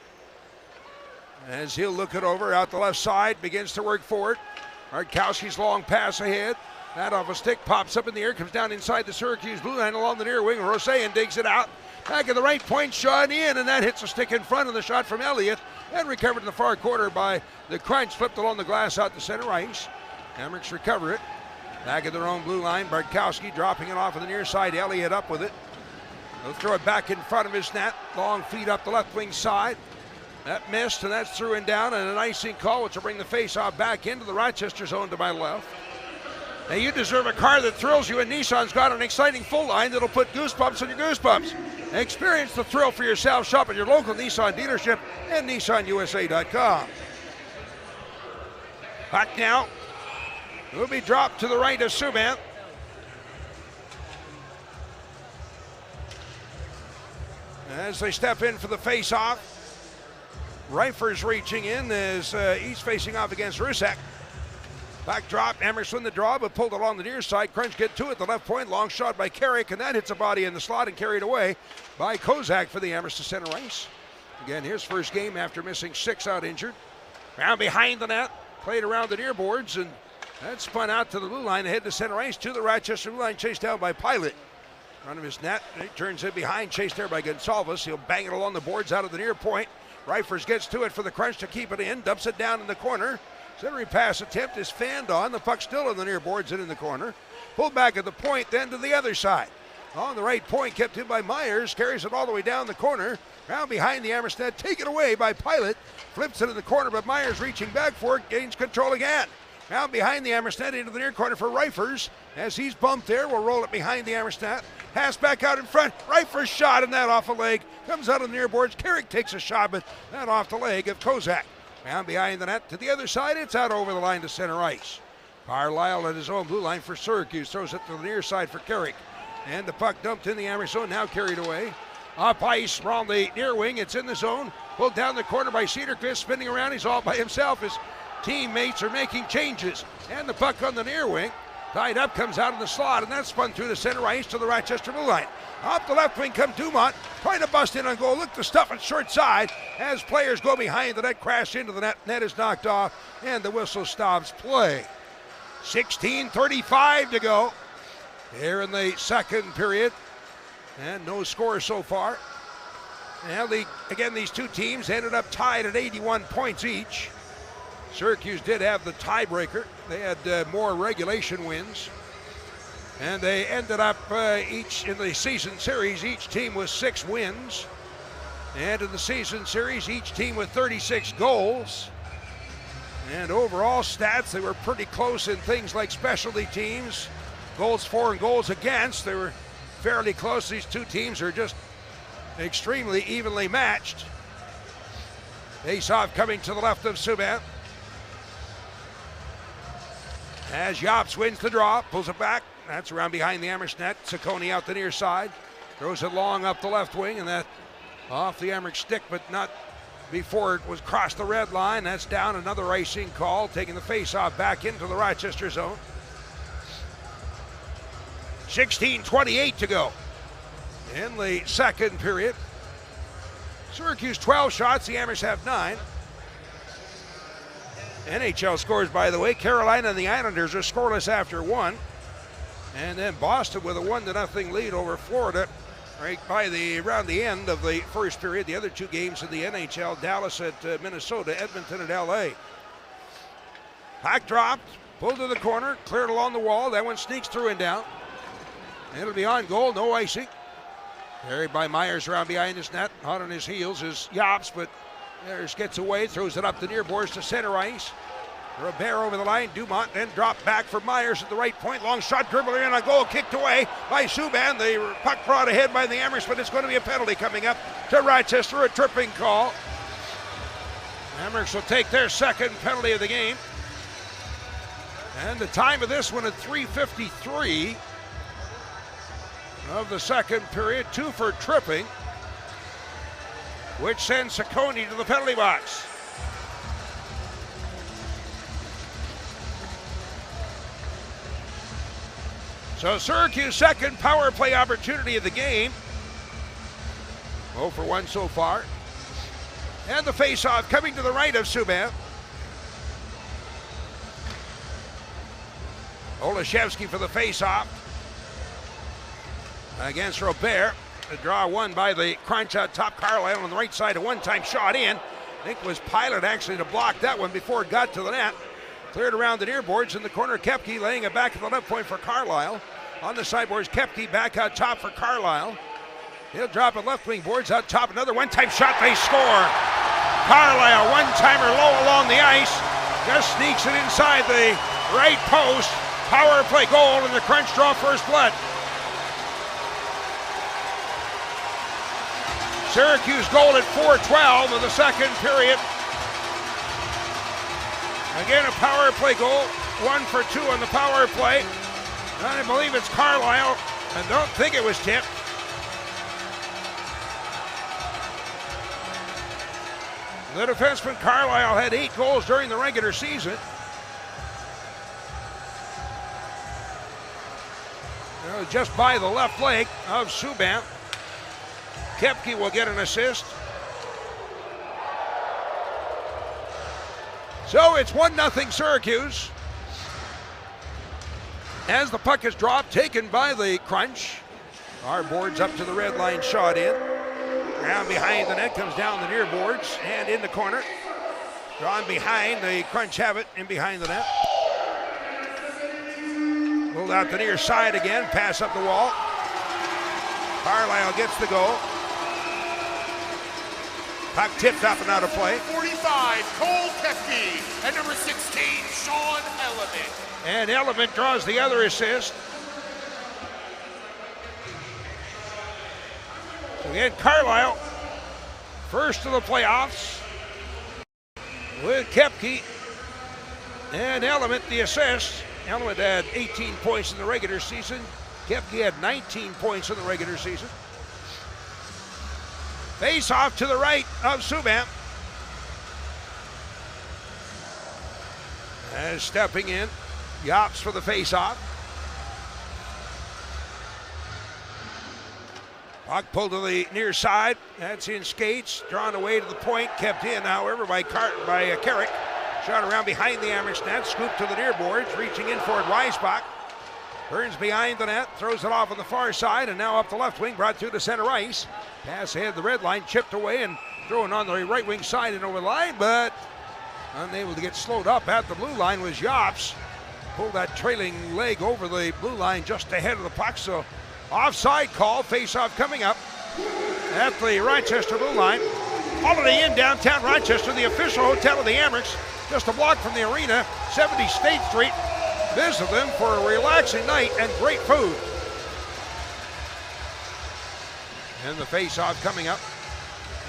As he'll look it over out the left side, begins to work forward. Bartkowski's long pass ahead. That off a stick, pops up in the air, comes down inside the Syracuse blue line along the near wing. Roseanne digs it out. Back at the right point, shot in, and that hits a stick in front of the shot from Elliott. And recovered in the far corner by the Crunch, flipped along the glass out to center ice. Amherst recover it. Back at their own blue line, Bartkowski dropping it off of the near side. Elliott up with it. He'll throw it back in front of his net. Long feed up the left wing side. That missed, and that's through and down, and an icing call, which will bring the face-off back into the Rochester zone to my left. Now, you deserve a car that thrills you, and Nissan's got an exciting full line that'll put goosebumps on your goosebumps. Experience the thrill for yourself. Shop at your local Nissan dealership and nissanusa.com. Puck now will be dropped to the right of Subban. As they step in for the face-off, Reifers reaching in as he's facing off against Rusek. Back drop, Amherst win the draw, but pulled along the near side. Crunch get to it, the left point, long shot by Carrick, and that hits a body in the slot and carried away by Kozak for the Amherst to center ice. Again, his first game after missing 6 out injured. Round behind the net, played around the near boards, and that spun out to the blue line, ahead to center ice, to the Rochester blue line, chased down by Pilot. Front of his net, he turns it behind, chased there by Gonsalves. He'll bang it along the boards out of the near point. Reifers gets to it for the Crunch to keep it in, dumps it down in the corner. Centering pass attempt is fanned on. The puck still in the near boards and in the corner. Pulled back at the point, then to the other side. On the right point, kept in by Myers, carries it all the way down the corner. Round behind the Amherst net, taken away by Pilot. Flips it in the corner, but Myers reaching back for it, gains control again. Round behind the Amherst net into the near corner for Reifers. As he's bumped there, we'll roll it behind the Amherst net. Pass back out in front. Reifers shot, and that off a leg. Comes out of the near boards. Carrick takes a shot, but that off the leg of Kozak. Round behind the net to the other side. It's out over the line to center ice. Carlisle at his own blue line for Syracuse. Throws it to the near side for Carrick. And the puck dumped in the Amherst zone, now carried away. Up ice around the near wing. It's in the zone. Pulled down the corner by Cedarquist. Spinning around. He's all by himself. His teammates are making changes. And the puck on the near wing. Tied up, comes out of the slot, and that's spun through the center ice to the Rochester blue line. Up the left wing comes Dumont, trying to bust in on goal. Look to stuff it short side as players go behind the net, crash into the net. Net is knocked off, and the whistle stops play. 16:35 to go here in the second period, and no score so far. Now, again, these two teams ended up tied at 81 points each. Syracuse did have the tiebreaker. They had more regulation wins. And they ended up each in the season series, each team with 6 wins. And in the season series, each team with 36 goals. And overall stats, they were pretty close in things like specialty teams, goals for and goals against. They were fairly close. These two teams are just extremely evenly matched. Face-off coming to the left of Subban. As Yops wins the draw, pulls it back. That's around behind the Amherst net. Ciccone out the near side. Throws it long up the left wing, and that off the Amherst stick, but not before it was crossed the red line. That's down, another icing call, taking the face-off back into the Rochester zone. 16:28 to go in the second period. Syracuse 12 shots, the Amherst have 9. NHL scores, by the way. Carolina and the Islanders are scoreless after 1. And then Boston with a 1-0 lead over Florida right by around the end of the first period. The other two games in the NHL, Dallas at Minnesota, Edmonton at LA. Puck dropped, pulled to the corner, cleared along the wall. That one sneaks through and down. It'll be on goal, no icing. Carried by Myers around behind his net. Hot on his heels is Yops, but Myers gets away, throws it up the near boards to center ice. Robert over the line, Dumont then dropped back for Myers at the right point. Long shot, dribbling in on goal, kicked away by Subban. The puck brought ahead by the Amherst, but it's going to be a penalty coming up to Rochester, a tripping call. Amherst will take their second penalty of the game. And the time of this one at 3:53 of the second period, 2 for tripping, which sends Ciccone to the penalty box. So Syracuse second power play opportunity of the game. 0 for 1 so far. And the face-off coming to the right of Subban. Olszewski for the face-off against Robert. A draw won by the crunch out top. Carlisle on the right side, a one-time shot in. I think it was Pilot actually to block that one before it got to the net. Cleared around the near boards in the corner. Koepke laying it back at the left point for Carlisle. On the sideboards, Koepke back out top for Carlisle. He'll drop it left wing boards out top. Another one-time shot, they score. Carlisle, one-timer low along the ice. Just sneaks it inside the right post. Power play goal, and the crunch draw first blood. Syracuse goal at 4:12 of the second period. Again, a power play goal, 1 for 2 on the power play. And I believe it's Carlisle. I don't think it was tipped. The defenseman Carlisle had 8 goals during the regular season. Just by the left leg of Subban. Koepke will get an assist. So it's 1-0 Syracuse. As the puck is dropped, taken by the crunch. Our boards up to the red line, shot in. Around behind the net, comes down the near boards and in the corner. Drawn behind, the crunch have it in behind the net. Pulled out the near side again, pass up the wall. Carlisle gets the goal. Puck tipped up and out of play. 45, Cole Koepke, and number 16, Sean Element. And Element draws the other assist. So again, Carlisle, first of the playoffs with Koepke and Element the assist. Element had 18 points in the regular season. Koepke had 19 points in the regular season. Face off to the right of Subban. As stepping in, Yops for the face off. Puck pulled to the near side. That's in skates, drawn away to the point, kept in, however, by Carrick. Shot around behind the Amherst net, scooped to the near boards, reaching in for it, Weisbach. Burns behind the net, throws it off on the far side, and now up the left wing, brought through to center ice. Pass ahead the red line, chipped away and thrown on the right wing side and over the line, but unable to get slowed up at the blue line was Yops. Pulled that trailing leg over the blue line just ahead of the puck, so offside call, face-off coming up at the Rochester blue line. Holiday Inn, downtown Rochester, the official hotel of the Amherst, just a block from the arena, 70 State Street. Visit them for a relaxing night and great food. And the face-off coming up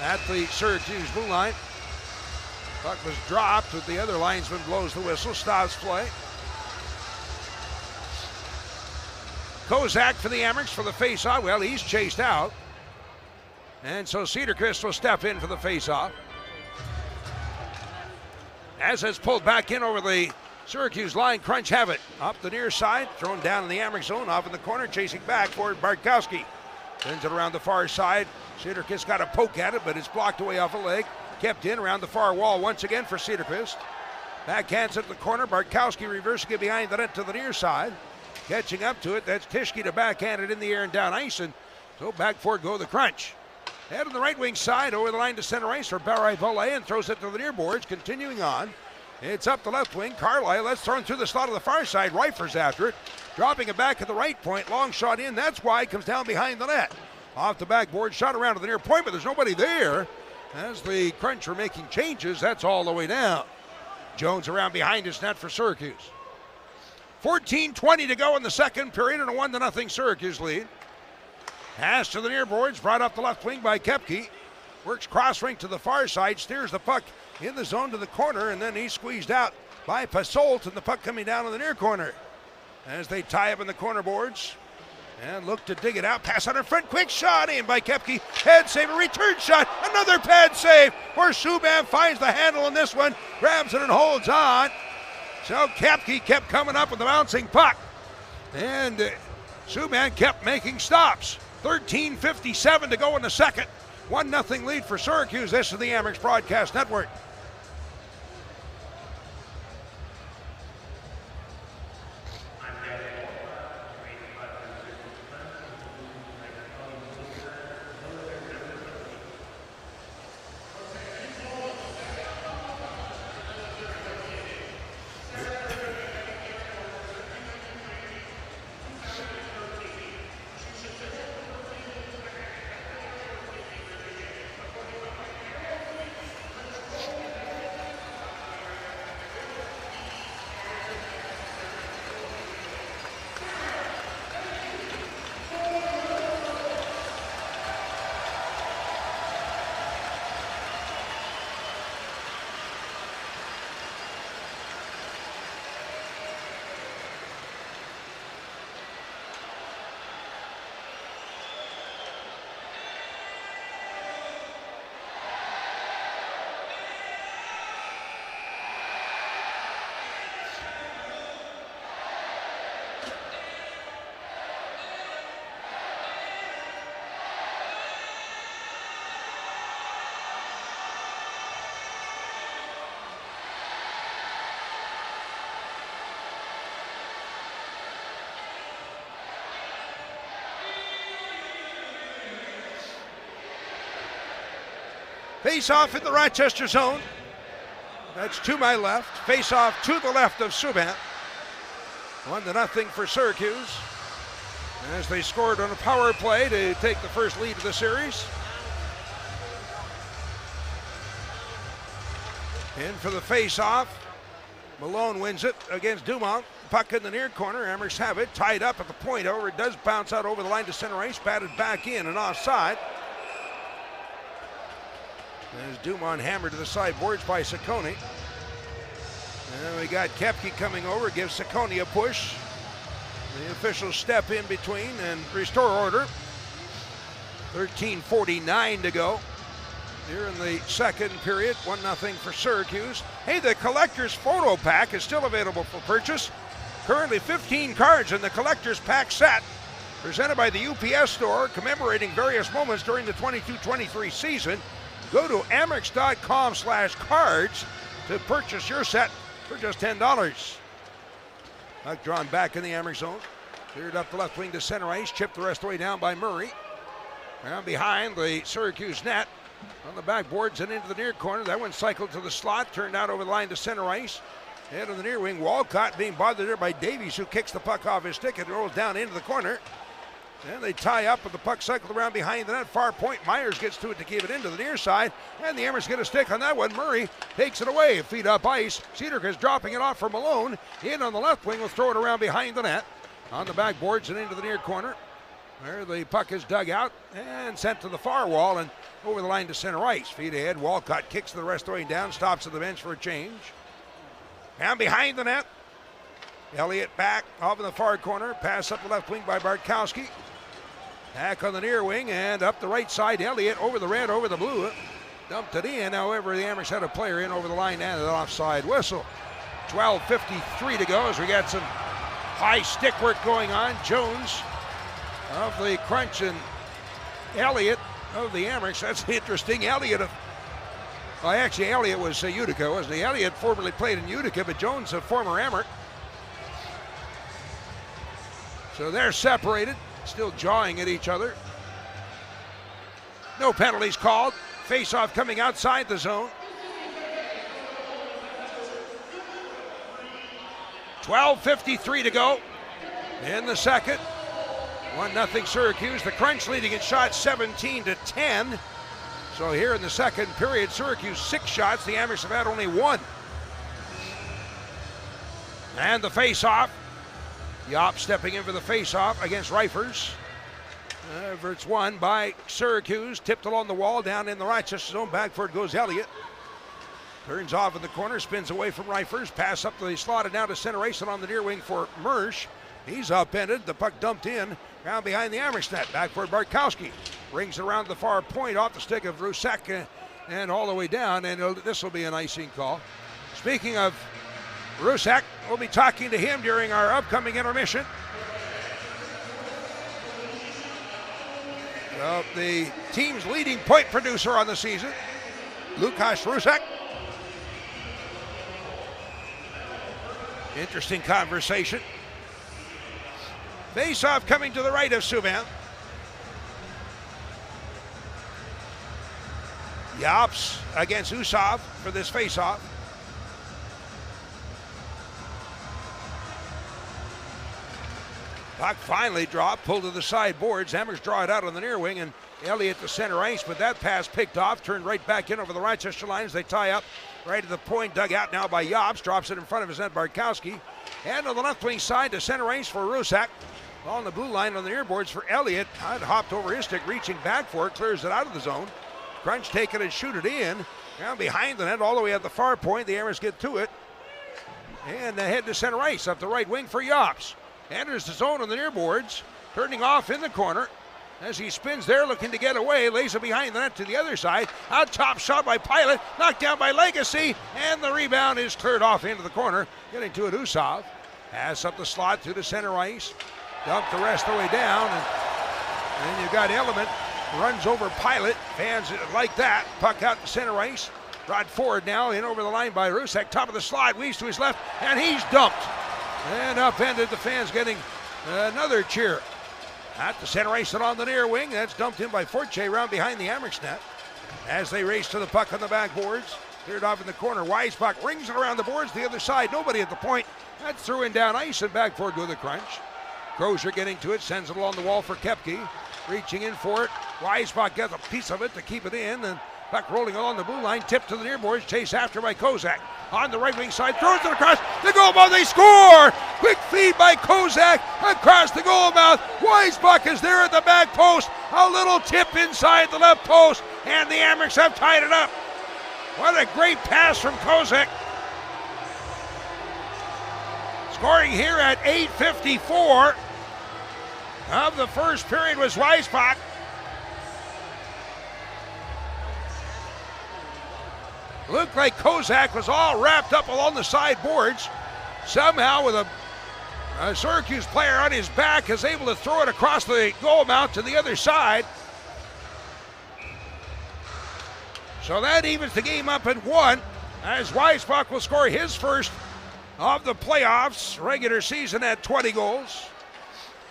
at the Syracuse blue line. Puck was dropped, but the other linesman blows the whistle, stops play. Kozak for the Amherst for the face-off. Well, he's chased out. And so Cedarquist will step in for the face-off. As it's pulled back in over the Syracuse line, Crunch have it. Up the near side, thrown down in the Amherst zone, off in the corner, chasing back for Bartkowski. Sends it around the far side. Cedarquist got a poke at it, but it's blocked away off a leg. Kept in around the far wall once again for Cedarquist. Backhands at the corner. Bartkowski reversing it behind the net to the near side. Catching up to it, that's Tischke to backhand it in the air and down ice, and so back for it go the Crunch. Head on the right wing side, over the line to center ice for Barry Volley, and throws it to the near boards. Continuing on, it's up the left wing. Carlisle, that's thrown through the slot of the far side. Reifers after it, dropping it back at the right point. Long shot in, that's wide, comes down behind the net. Off the backboard, shot around to the near point, but there's nobody there. As the Crunch are making changes, that's all the way down. Jones around behind his net for Syracuse. 14:20 to go in the second period, and a 1-0 Syracuse lead. Pass to the near boards, brought up the left wing by Koepke. Works cross rink to the far side, steers the puck in the zone to the corner, and then he's squeezed out by Passolt, and the puck coming down in the near corner. As they tie up in the corner boards and look to dig it out. Pass on in front, quick shot in by Koepke. Head save, a return shot, another pad save where Subban finds the handle on this one, grabs it and holds on. So Koepke kept coming up with the bouncing puck, and Subban kept making stops. 13:57 to go in the second. 1-0 lead for Syracuse. This is the Amex Broadcast Network. Face off in the Rochester zone. That's to my left. Face off to the left of Subban. 1-0 for Syracuse, as they scored on a power play to take the first lead of the series. In for the face-off. Malone wins it against Dumont. Puck in the near corner. Amherst have it. Tied up at the point over. It does bounce out over the line to center ice. Batted back in and offside. As Dumont hammered to the sideboards by Ciccone. And we got Koepke coming over. Gives Ciccone a push. The officials step in between and restore order. 13:49 to go here in the second period. 1-0 for Syracuse. Hey, the collector's photo pack is still available for purchase. Currently 15 cards in the collector's pack set, presented by the UPS store, commemorating various moments during the 22-23 season. Go to amex.com/cards to purchase your set for just $10. Puck drawn back in the Amex zone. Cleared up the left wing to center ice. Chipped the rest of the way down by Murray. Around behind the Syracuse net. On the backboards and into the near corner. That one cycled to the slot. Turned out over the line to center ice. Head on the near wing. Walcott being bothered there by Davies, who kicks the puck off his stick and rolls down into the corner. And they tie up with the puck cycled around behind the net. Far point. Myers gets to it to keep it into the near side. And the Amherst get a stick on that one. Murray takes it away. Feet up ice. Cedarquist dropping it off for Malone. In on the left wing. Will throw it around behind the net. On the backboards and into the near corner. There the puck is dug out and sent to the far wall and over the line to center ice. Feet ahead. Walcott kicks the rest of the way down. Stops at the bench for a change. Down behind the net. Elliott back off in the far corner. Pass up the left wing by Bartkowski. Back on the near wing and up the right side. Elliott over the red, over the blue. dumped it in. However, the Amherst had a player in over the line and an offside whistle. 12:53 to go as we got some high stick work going on. Jones of the Crunch and Elliott of the Amherst. That's interesting. Elliott was Utica, wasn't he? Elliott formerly played in Utica, but Jones a former Amherst. So they're separated, still jawing at each other. No penalties called. Face-off coming outside the zone. 12:53 to go in the second. 1-0 Syracuse. The Crunch leading in shots 17-10. So here in the second period, Syracuse 6 shots. The Amherst have had only 1. And the face-off. Yop stepping in for the face-off against Reifers. It's won by Syracuse. Tipped along the wall down in the Rochester zone. Back for it goes Elliott. Turns off in the corner, spins away from Reifers. Pass up to the slot and now to center ice and on the near wing for Mersch. He's upended. The puck dumped in. Down behind the Amherst net. Back for Bartkowski. Brings it around the far point off the stick of Rusek and all the way down. And this will be an icing call. Speaking of Rusek, we'll be talking to him during our upcoming intermission. The team's leading point producer on the season, Lukas Rusek. Interesting conversation. Face-off coming to the right of Subban. Yops against Usov for this face-off. Puck finally dropped, pulled to the side boards. Amherst draw it out on the near wing, and Elliott to center ice, but that pass picked off, turned right back in over the Rochester line as they tie up right at the point. Dug out now by Yops, drops it in front of his net, Bartkowski. And on the left wing side to center ice for Rusek. On the blue line on the near boards for Elliott. Hopped over his stick, reaching back for it, clears it out of the zone. Crunch take it and shoot it in. Down behind the net, all the way at the far point. The Amherst get to it. And head to center ice, up the right wing for Yops. Enters the zone on the near boards, turning off in the corner. As he spins there, looking to get away, lays it behind the net to the other side. Out top shot by Pilot, knocked down by Legacy, and the rebound is cleared off into the corner. Getting to it, Usov. Pass up the slot to the center ice. Dumped the rest of the way down, and then you've got Element. Runs over Pilot, fans like that. Puck out to center ice. Brought forward now, in over the line by Rusek. Top of the slot, weaves to his left, and he's dumped. And upended, the fans getting another cheer. At the center ice and on the near wing. That's dumped in by Forte around behind the Amherst net. As they race to the puck on the backboards. Cleared off in the corner. Weisbach rings it around the boards the other side. Nobody at the point. That's through and down ice and back forward with a Crunch. Crozier getting to it. Sends it along the wall for Koepke. Reaching in for it. Weisbach gets a piece of it to keep it in. And puck rolling along the blue line. Tipped to the near boards. Chased after by Kozak. On the right wing side, throws it across the goal mouth, they score! Quick feed by Kozak across the goal mouth. Weisbach is there at the back post. A little tip inside the left post, and the Amherst have tied it up. What a great pass from Kozak. Scoring here at 8:54 of the first period was Weisbach. Looked like Kozak was all wrapped up along the side boards. Somehow with a Syracuse player on his back is able to throw it across the goal mouth to the other side. So that evens the game up at 1 as Weisbach will score his first of the playoffs. Regular season at 20 goals.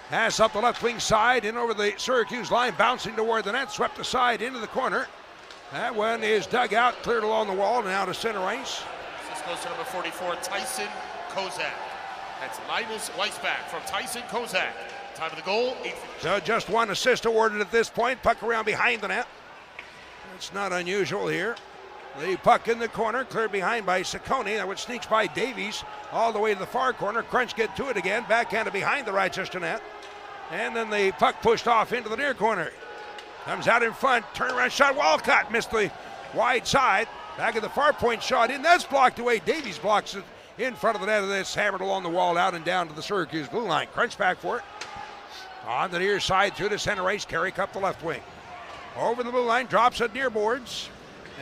Pass up the left wing side in over the Syracuse line, bouncing toward the net, swept aside into the corner. That one is dug out, cleared along the wall, and out to center ice. This goes to number 44, Tyson Kozak. That's Linus Weisbach from Tyson Kozak. Time of the goal, 8:50. So just one assist awarded at this point. Puck around behind the net. It's not unusual here. The puck in the corner, cleared behind by Ciccone. That one sneaks by Davies all the way to the far corner. Crunch get to it again, backhanded behind the Rochester net. And then the puck pushed off into the near corner. Comes out in front, turnaround shot, Walcott missed the wide side. Back at the far point shot in, that's blocked away. Davies blocks it in front of the net, and it's hammered along the wall out and down to the Syracuse blue line. Crunch back for it. On the near side through the center ice, Carey up the left wing. Over the blue line, drops it near boards.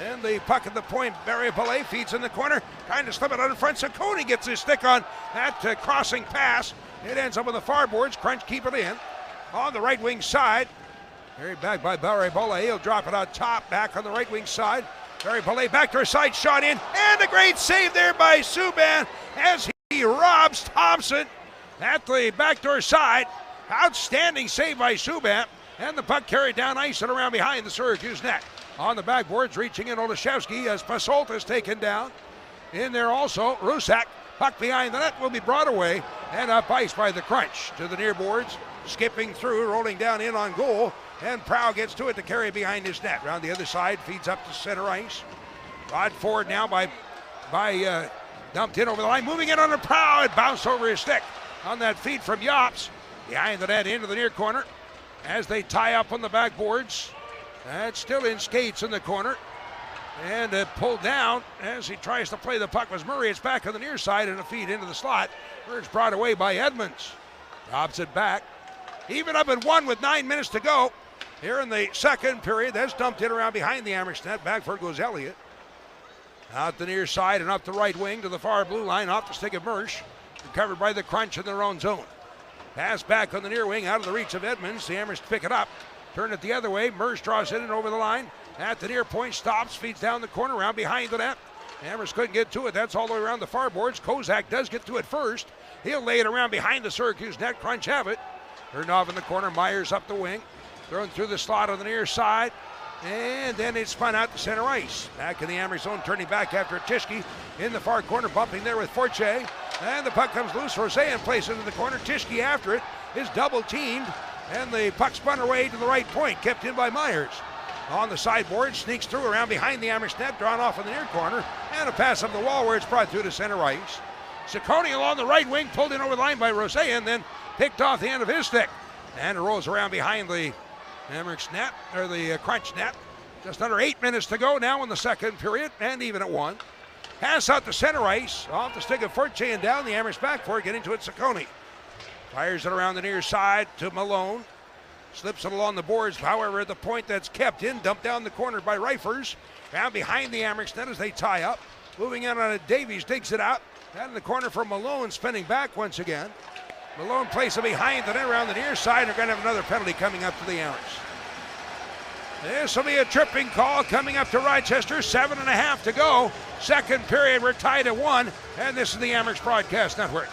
And the puck at the point, Barry Belay feeds in the corner, trying to slip it out in front. Ciccone gets his stick on that crossing pass. It ends up on the far boards. Crunch keep it in. On the right wing side, carried back by Barry Belay. He'll drop it on top, back on the right wing side. Barry Belay back to her side, shot in, and a great save there by Subban as he robs Thompson at the backdoor side. Outstanding save by Subban, and the puck carried down ice and around behind the Syracuse net. On the backboards, reaching in Olszewski as Pasolta is taken down. In there also, Rusak. Puck behind the net will be brought away and up ice by the Crunch to the near boards. Skipping through, rolling down in on goal. And Prow gets to it to carry behind his net. Round the other side, feeds up to center ice. Rod forward now by dumped in over the line. Moving in on the Prow. It bounced over his stick on that feed from Yops. Behind the net into the near corner as they tie up on the backboards. That's still in skates in the corner. And pulled down as he tries to play the puck was Murray. It's back on the near side and a feed into the slot. It's brought away by Edmonds. Drops it back. Even up at 1 with 9 minutes to go. Here in the second period. That's dumped in around behind the Amherst net. Back for it goes Elliott. Out the near side and up the right wing to the far blue line. Off the stick of Mersch. Recovered by the Crunch in their own zone. Pass back on the near wing out of the reach of Edmonds. The Amherst pick it up. Turn it the other way. Mersch draws it in over the line. At the near point, stops, feeds down the corner, around behind the net. Amherst couldn't get to it. That's all the way around the far boards. Kozak does get to it first. He'll lay it around behind the Syracuse net. Crunch have it. Turned off in the corner. Myers up the wing. Thrown through the slot on the near side. And then it's spun out to center ice. Back in the Amherst zone, turning back after Tischke in the far corner, bumping there with Forte. And the puck comes loose. Rosean plays it in the corner. Tischke after it is double teamed. And the puck spun away to the right point, kept in by Myers. On the sideboard, sneaks through around behind the Amherst net, drawn off in the near corner, and a pass up the wall where it's brought through to center ice. Ciccone along the right wing, pulled in over the line by Rosean, then picked off the end of his stick. And it rolls around behind the Amherst net, or the Crunch net. Just under 8 minutes to go now in the second period, and even at 1. Pass out to center ice, off the stick of Forte and down the Amherst back for it, getting to it Ciccone. Fires it around the near side to Malone. Slips it along the boards, however, at the point that's kept in, dumped down the corner by Reifers. Down behind the Amherst net as they tie up. Moving in on it, Davies digs it out. Down in the corner for Malone, spinning back once again. Malone plays it behind the net around the near side. They're going to have another penalty coming up to the Amherst. This will be a tripping call coming up to Rochester. 7.5 to go. Second period, we're tied at 1. And this is the Amherst Broadcast Network.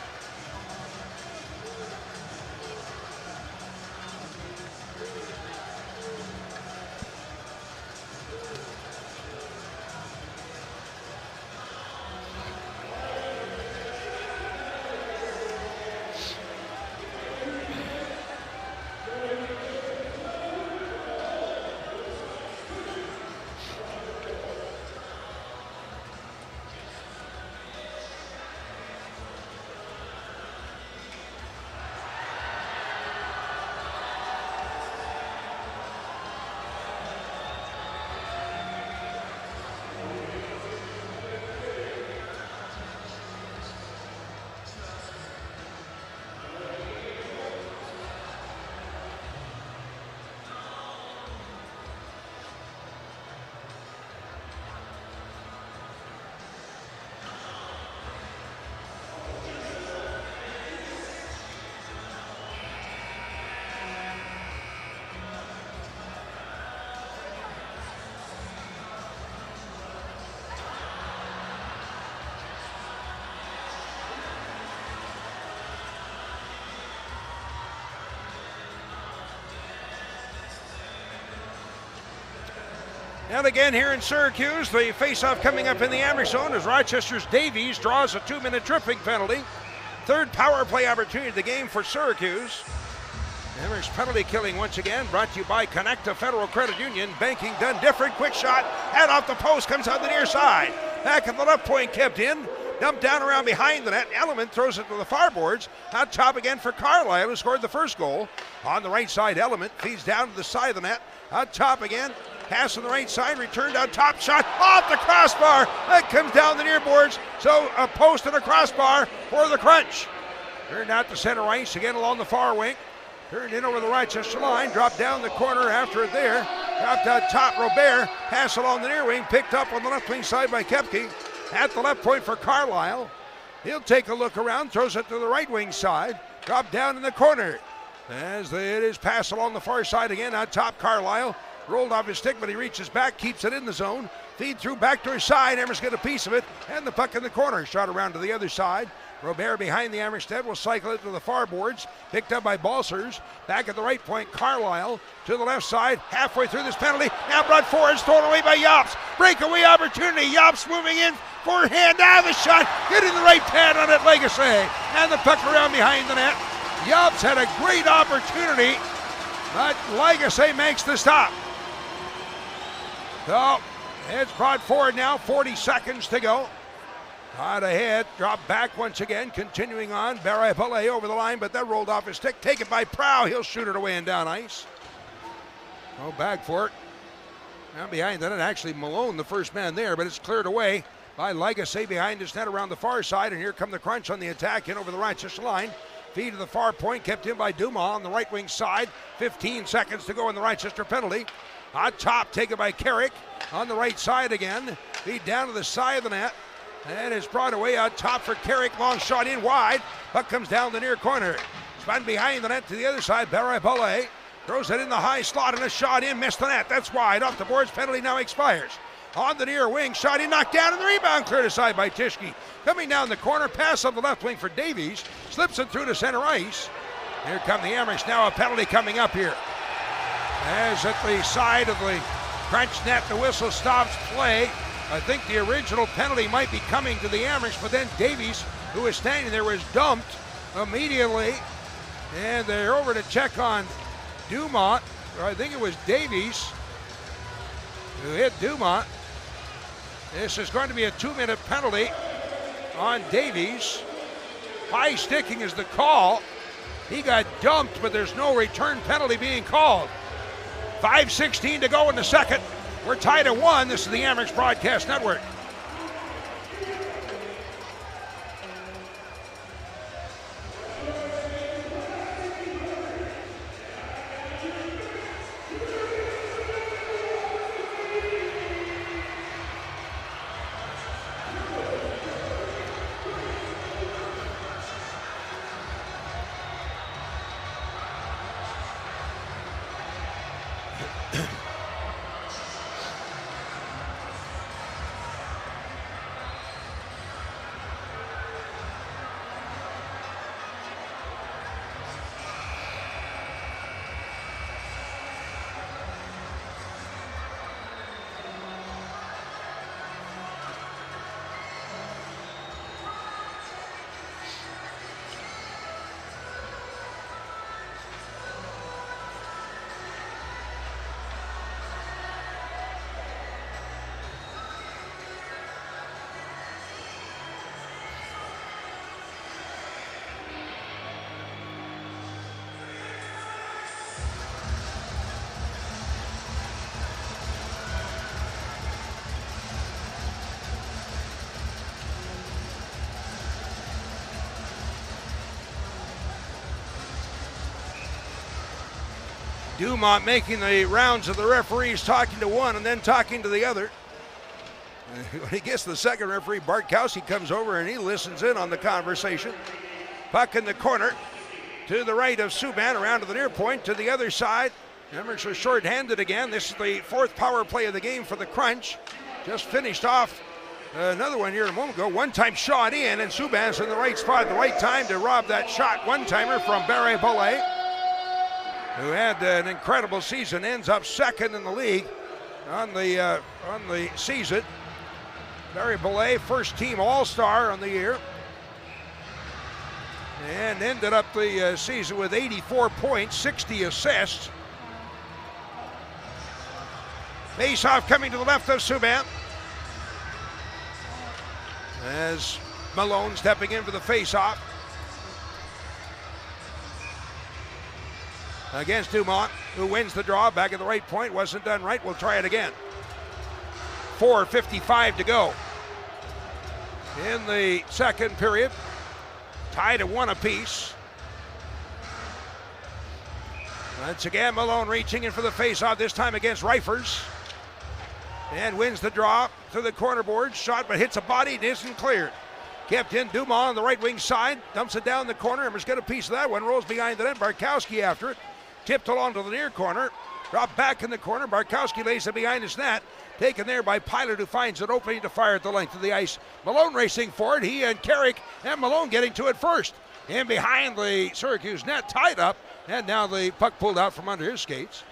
And again here in Syracuse, the face-off coming up in the Amherst zone as Rochester's Davies draws a 2-minute tripping penalty. Third power play opportunity of the game for Syracuse. Amherst penalty killing once again, brought to you by Connecta Federal Credit Union. Banking done different. Quick shot, and off the post, comes out the near side. Back at the left point, kept in. Dumped down around behind the net. Element throws it to the far boards. Out top again for Carlisle, who scored the first goal. On the right side, Element feeds down to the side of the net. Out top again. Pass on the right side, returned out top, shot off the crossbar. That comes down the near boards. So a post and a crossbar for the Crunch. Turned out to center ice again along the far wing. Turned in over the Rochester line, dropped down the corner after it there. Dropped out top, Robert. Pass along the near wing. Picked up on the left wing side by Koepke. At the left point for Carlisle. He'll take a look around. Throws it to the right wing side. Dropped down in the corner. As it is passed along the far side again. Out top, Carlisle. Rolled off his stick, but he reaches back. Keeps it in the zone. Feed through back to his side. Amherst get a piece of it. And the puck in the corner. Shot around to the other side. Robert behind the Amherst net will cycle it to the far boards. Picked up by Balsers. Back at the right point, Carlisle to the left side. Halfway through this penalty. Now brought forward. Thrown away by Yops. Breakaway opportunity. Yops moving in. Forehand out of the shot. Getting the right pad on it, Legacy. And the puck around behind the net. Yops had a great opportunity, but Legacy makes the stop. So it's brought forward now. 40 seconds to go. Out ahead, drop back once again, continuing on. Barret-Boulet over the line, but that rolled off his stick. Taken by Prow. He'll shoot it away and down ice. Go back for it. Now behind that, actually Malone, the first man there, but it's cleared away by Legacy behind his net around the far side. And here come the Crunch on the attack in over the Rochester line. Feed to the far point, kept in by Dumas on the right wing side. 15 seconds to go in the Rochester penalty. On top, taken by Carrick on the right side again. Feed down to the side of the net. And it's brought away on top for Carrick. Long shot in wide. Puck comes down the near corner. Spun behind the net to the other side. Barret-Boulet throws it in the high slot and a shot in. Missed the net. That's wide. Off the boards. Penalty now expires. On the near wing. Shot in. Knocked down and the rebound cleared aside by Tischke. Coming down the corner. Pass on the left wing for Davies. Slips it through to center ice. Here come the Amherst. Now a penalty coming up here. As at the side of the Crunch net, the whistle stops play. I think the original penalty might be coming to the Amherst, but then Davies, who was standing there, was dumped immediately. And they're over to check on Dumont, or I think it was Davies who hit Dumont. This is going to be a 2-minute penalty on Davies. High sticking is the call. He got dumped, but there's no return penalty being called. 5:16 to go in the second. We're tied at 1. This is the Amherst Broadcast Network. Dumont making the rounds of the referees, talking to one and then talking to the other. When he gets to the second referee, Bartkowski comes over and he listens in on the conversation. Puck in the corner to the right of Subban, around to the near point, to the other side. Amherst are short-handed again. This is the fourth power play of the game for the Crunch. Just finished off another one here a moment ago. One-time shot in, and Subban's in the right spot at the right time to rob that shot. One-timer from Barret-Boulet, who had an incredible season, ends up second in the league on the season. Barret-Boulet, first team All-Star on the year, and ended up the season with 84 points, 60 assists. Face-off coming to the left of Subban, as Malone stepping in for the face-off against Dumont, who wins the draw. Back at the right point, wasn't done right. We'll try it again. 4:55 to go in the second period. Tied at 1 apiece. Once again, Malone reaching in for the face-off, this time against Reifers. And wins the draw to the corner board. Shot, but hits a body, it isn't cleared. Kept in, Dumas on the right wing side, dumps it down the corner. Embers get a piece of that one, rolls behind the net. Barkowski after it. Tipped along to the near corner. Dropped back in the corner. Barkowski lays it behind his net. Taken there by Pilot, who finds an opening to fire at the length of the ice. Malone racing forward. He and Carrick and Malone getting to it first. In behind the Syracuse net, tied up. And now the puck pulled out from under his skates.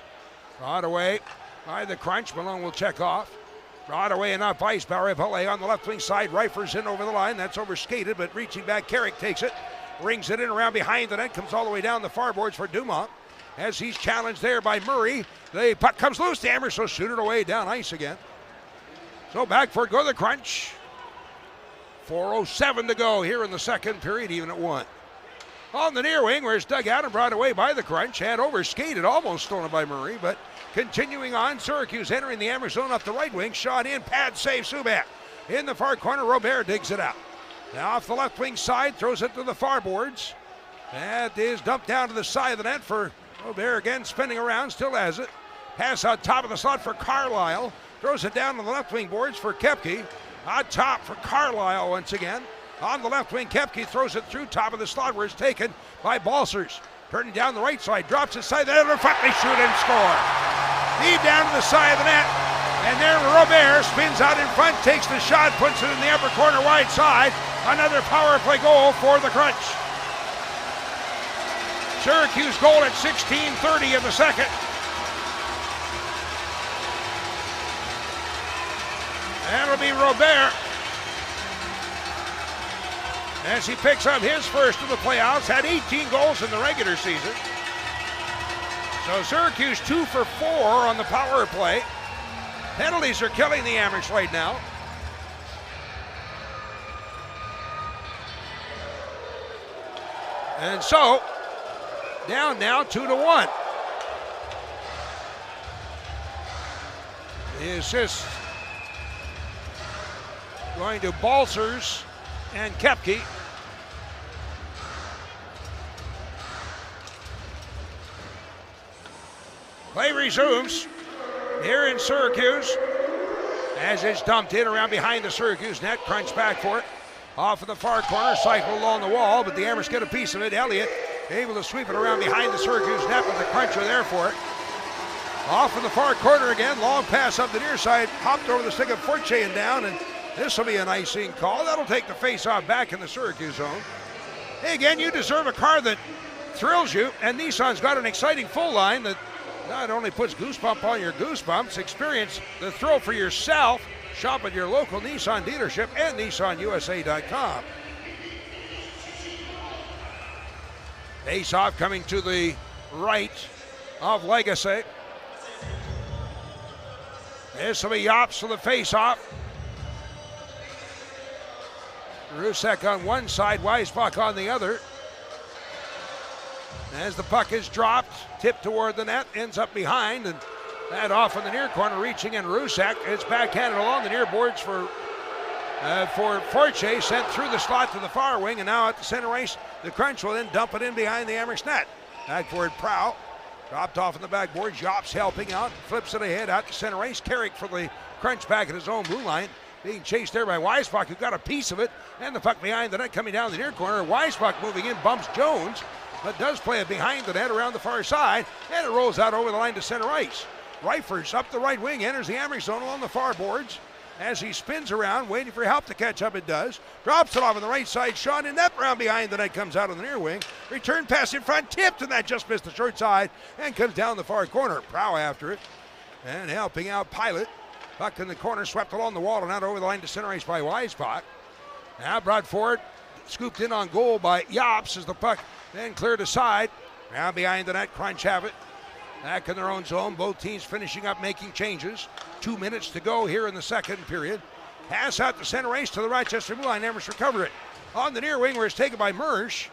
Brought away by the crunch. Malone will check off. Brought away and up ice. Barré on the left wing side. Reifers in over the line. That's over skated, but reaching back, Carrick takes it. Rings it in around behind the net. Comes all the way down the far boards for Dumas. As he's challenged there by Murray. The puck comes loose. The Hammers will shoot it away down ice again. So back for it. Go the crunch. 4:07 to go here in the second period, even at 1. On the near wing, where it's dug out and brought away by the crunch. And over skated, almost stolen by Murray, but continuing on, Syracuse entering the Hammers zone up the right wing. Shot in, pad save, Subban. In the far corner, Robert digs it out. Now off the left wing side, throws it to the far boards. That is dumped down to the side of the net for Robert again, spinning around, still has it. Pass out top of the slot for Carlisle. Throws it down on the left wing boards for Koepke. On top for Carlisle once again. On the left wing, Koepke throws it through top of the slot where it's taken by Balcers. Turning down the right side, drops it side, the net, they shoot and score. Deep down to the side of the net. And there Robert spins out in front, takes the shot, puts it in the upper corner wide side. Another power play goal for the Crunch. Syracuse goal at 16:30 in the second. That'll be Robert as he picks up his first of the playoffs. Had 18 goals in the regular season. So Syracuse 2 for 4 on the power play. Penalties are killing the Hammers right now. And so down now 2-1. The assist going to Balcers and Koepke. Play resumes here in Syracuse as it's dumped in around behind the Syracuse net. Crunch back for it. Off in the far corner, cycle along the wall, but the Hammers get a piece of it. Elliott able to sweep it around behind the Syracuse net, but the Crunch are there for it. Off in the far corner again, long pass up the near side, hopped over the stick of Fortier and down, and this will be an icing call. That'll take the face-off back in the Syracuse zone. Hey, again, you deserve a car that thrills you, and Nissan's got an exciting full line that not only puts goosebump on your goosebumps. Experience the thrill for yourself. Shop at your local Nissan dealership and NissanUSA.com. Face-off coming to the right of Legacy. This will be Yops for the face-off. Rusek on one side, Weisbach on the other. As the puck is dropped, tipped toward the net, ends up behind, and that off in the near corner, reaching in Rusek. It's backhanded along the near boards for Fortier, sent through the slot to the far wing, and now at the center ice, the Crunch will then dump it in behind the Hammers net. Back for it, Prow. Dropped off in the backboard, Jops helping out, flips it ahead out to center ice. Carrick for the Crunch back at his own blue line. Being chased there by Weisbach, who got a piece of it, and the puck behind the net coming down the near corner. Weisbach moving in, bumps Jones, but does play it behind the net around the far side, and it rolls out over the line to center ice. Reifers up the right wing, enters the Hammers zone along the far boards. As he spins around, waiting for help to catch up, it does. Drops it off on the right side, shot in net round behind the net, comes out on the near wing. Return pass in front, tipped, and that just missed the short side, and comes down the far corner. Prow after it, and helping out Pilot. Puck in the corner, swept along the wall and out over the line to center ice by Weisbach. Now brought forward, scooped in on goal by Yops as the puck then cleared aside. Now behind the net, Crunch have it. Back in their own zone, both teams finishing up making changes. 2 minutes to go here in the second period. Pass out to center ice to the Rochester blue line. Hammers recover it. On the near wing where it's taken by Mersch.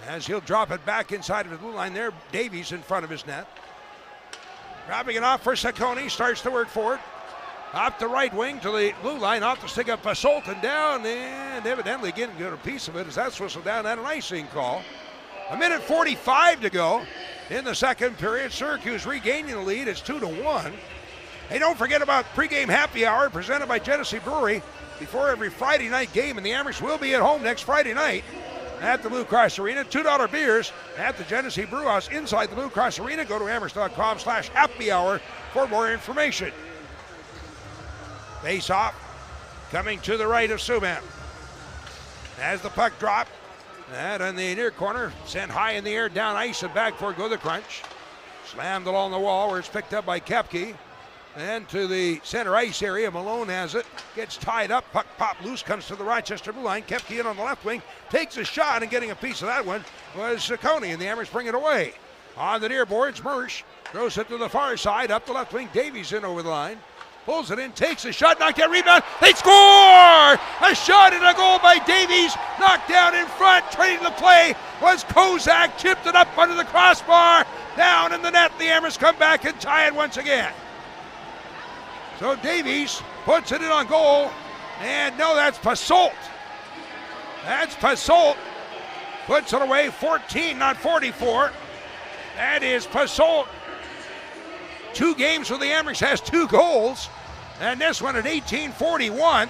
As he'll drop it back inside of the blue line there. Davies in front of his net. Dropping it off for Saccone, starts to work for it. Off the right wing to the blue line, off the stick of Pasoltin down, and evidently again got a piece of it as that's whistled down at an icing call. 1:45 to go in the second period. Syracuse regaining the lead. It's 2-1. Hey, don't forget about pregame happy hour presented by Genesee Brewery. Before every Friday night game, and the Amherst will be at home next Friday night at the Blue Cross Arena. $2 beers at the Genesee Brew House inside the Blue Cross Arena. Go to amherst.com/happy hour for more information. Face off coming to the right of Subban. As the puck dropped, and in the near corner, sent high in the air, down ice, and back for go the crunch. Slammed along the wall where it's picked up by Koepke. And to the center ice area, Malone has it, gets tied up, puck popped loose, comes to the Rochester blue line. Koepke in on the left wing, takes a shot, and getting a piece of that one was Ciccone, and the Amherst bring it away. On the near boards, Mersch throws it to the far side, up the left wing, Davies in over the line. Pulls it in, takes a shot, knocked down, rebound, they score! A shot and a goal by Davies, knocked down in front, trading the play was Kozak, chipped it up under the crossbar, down in the net, the Amherst come back and tie it once again. So Davies puts it in on goal, and no, that's Passolt. That's Passolt, puts it away, 14, not 44. That is Passolt. 2 games for the Amherst, has 2 goals, and this one at 18:41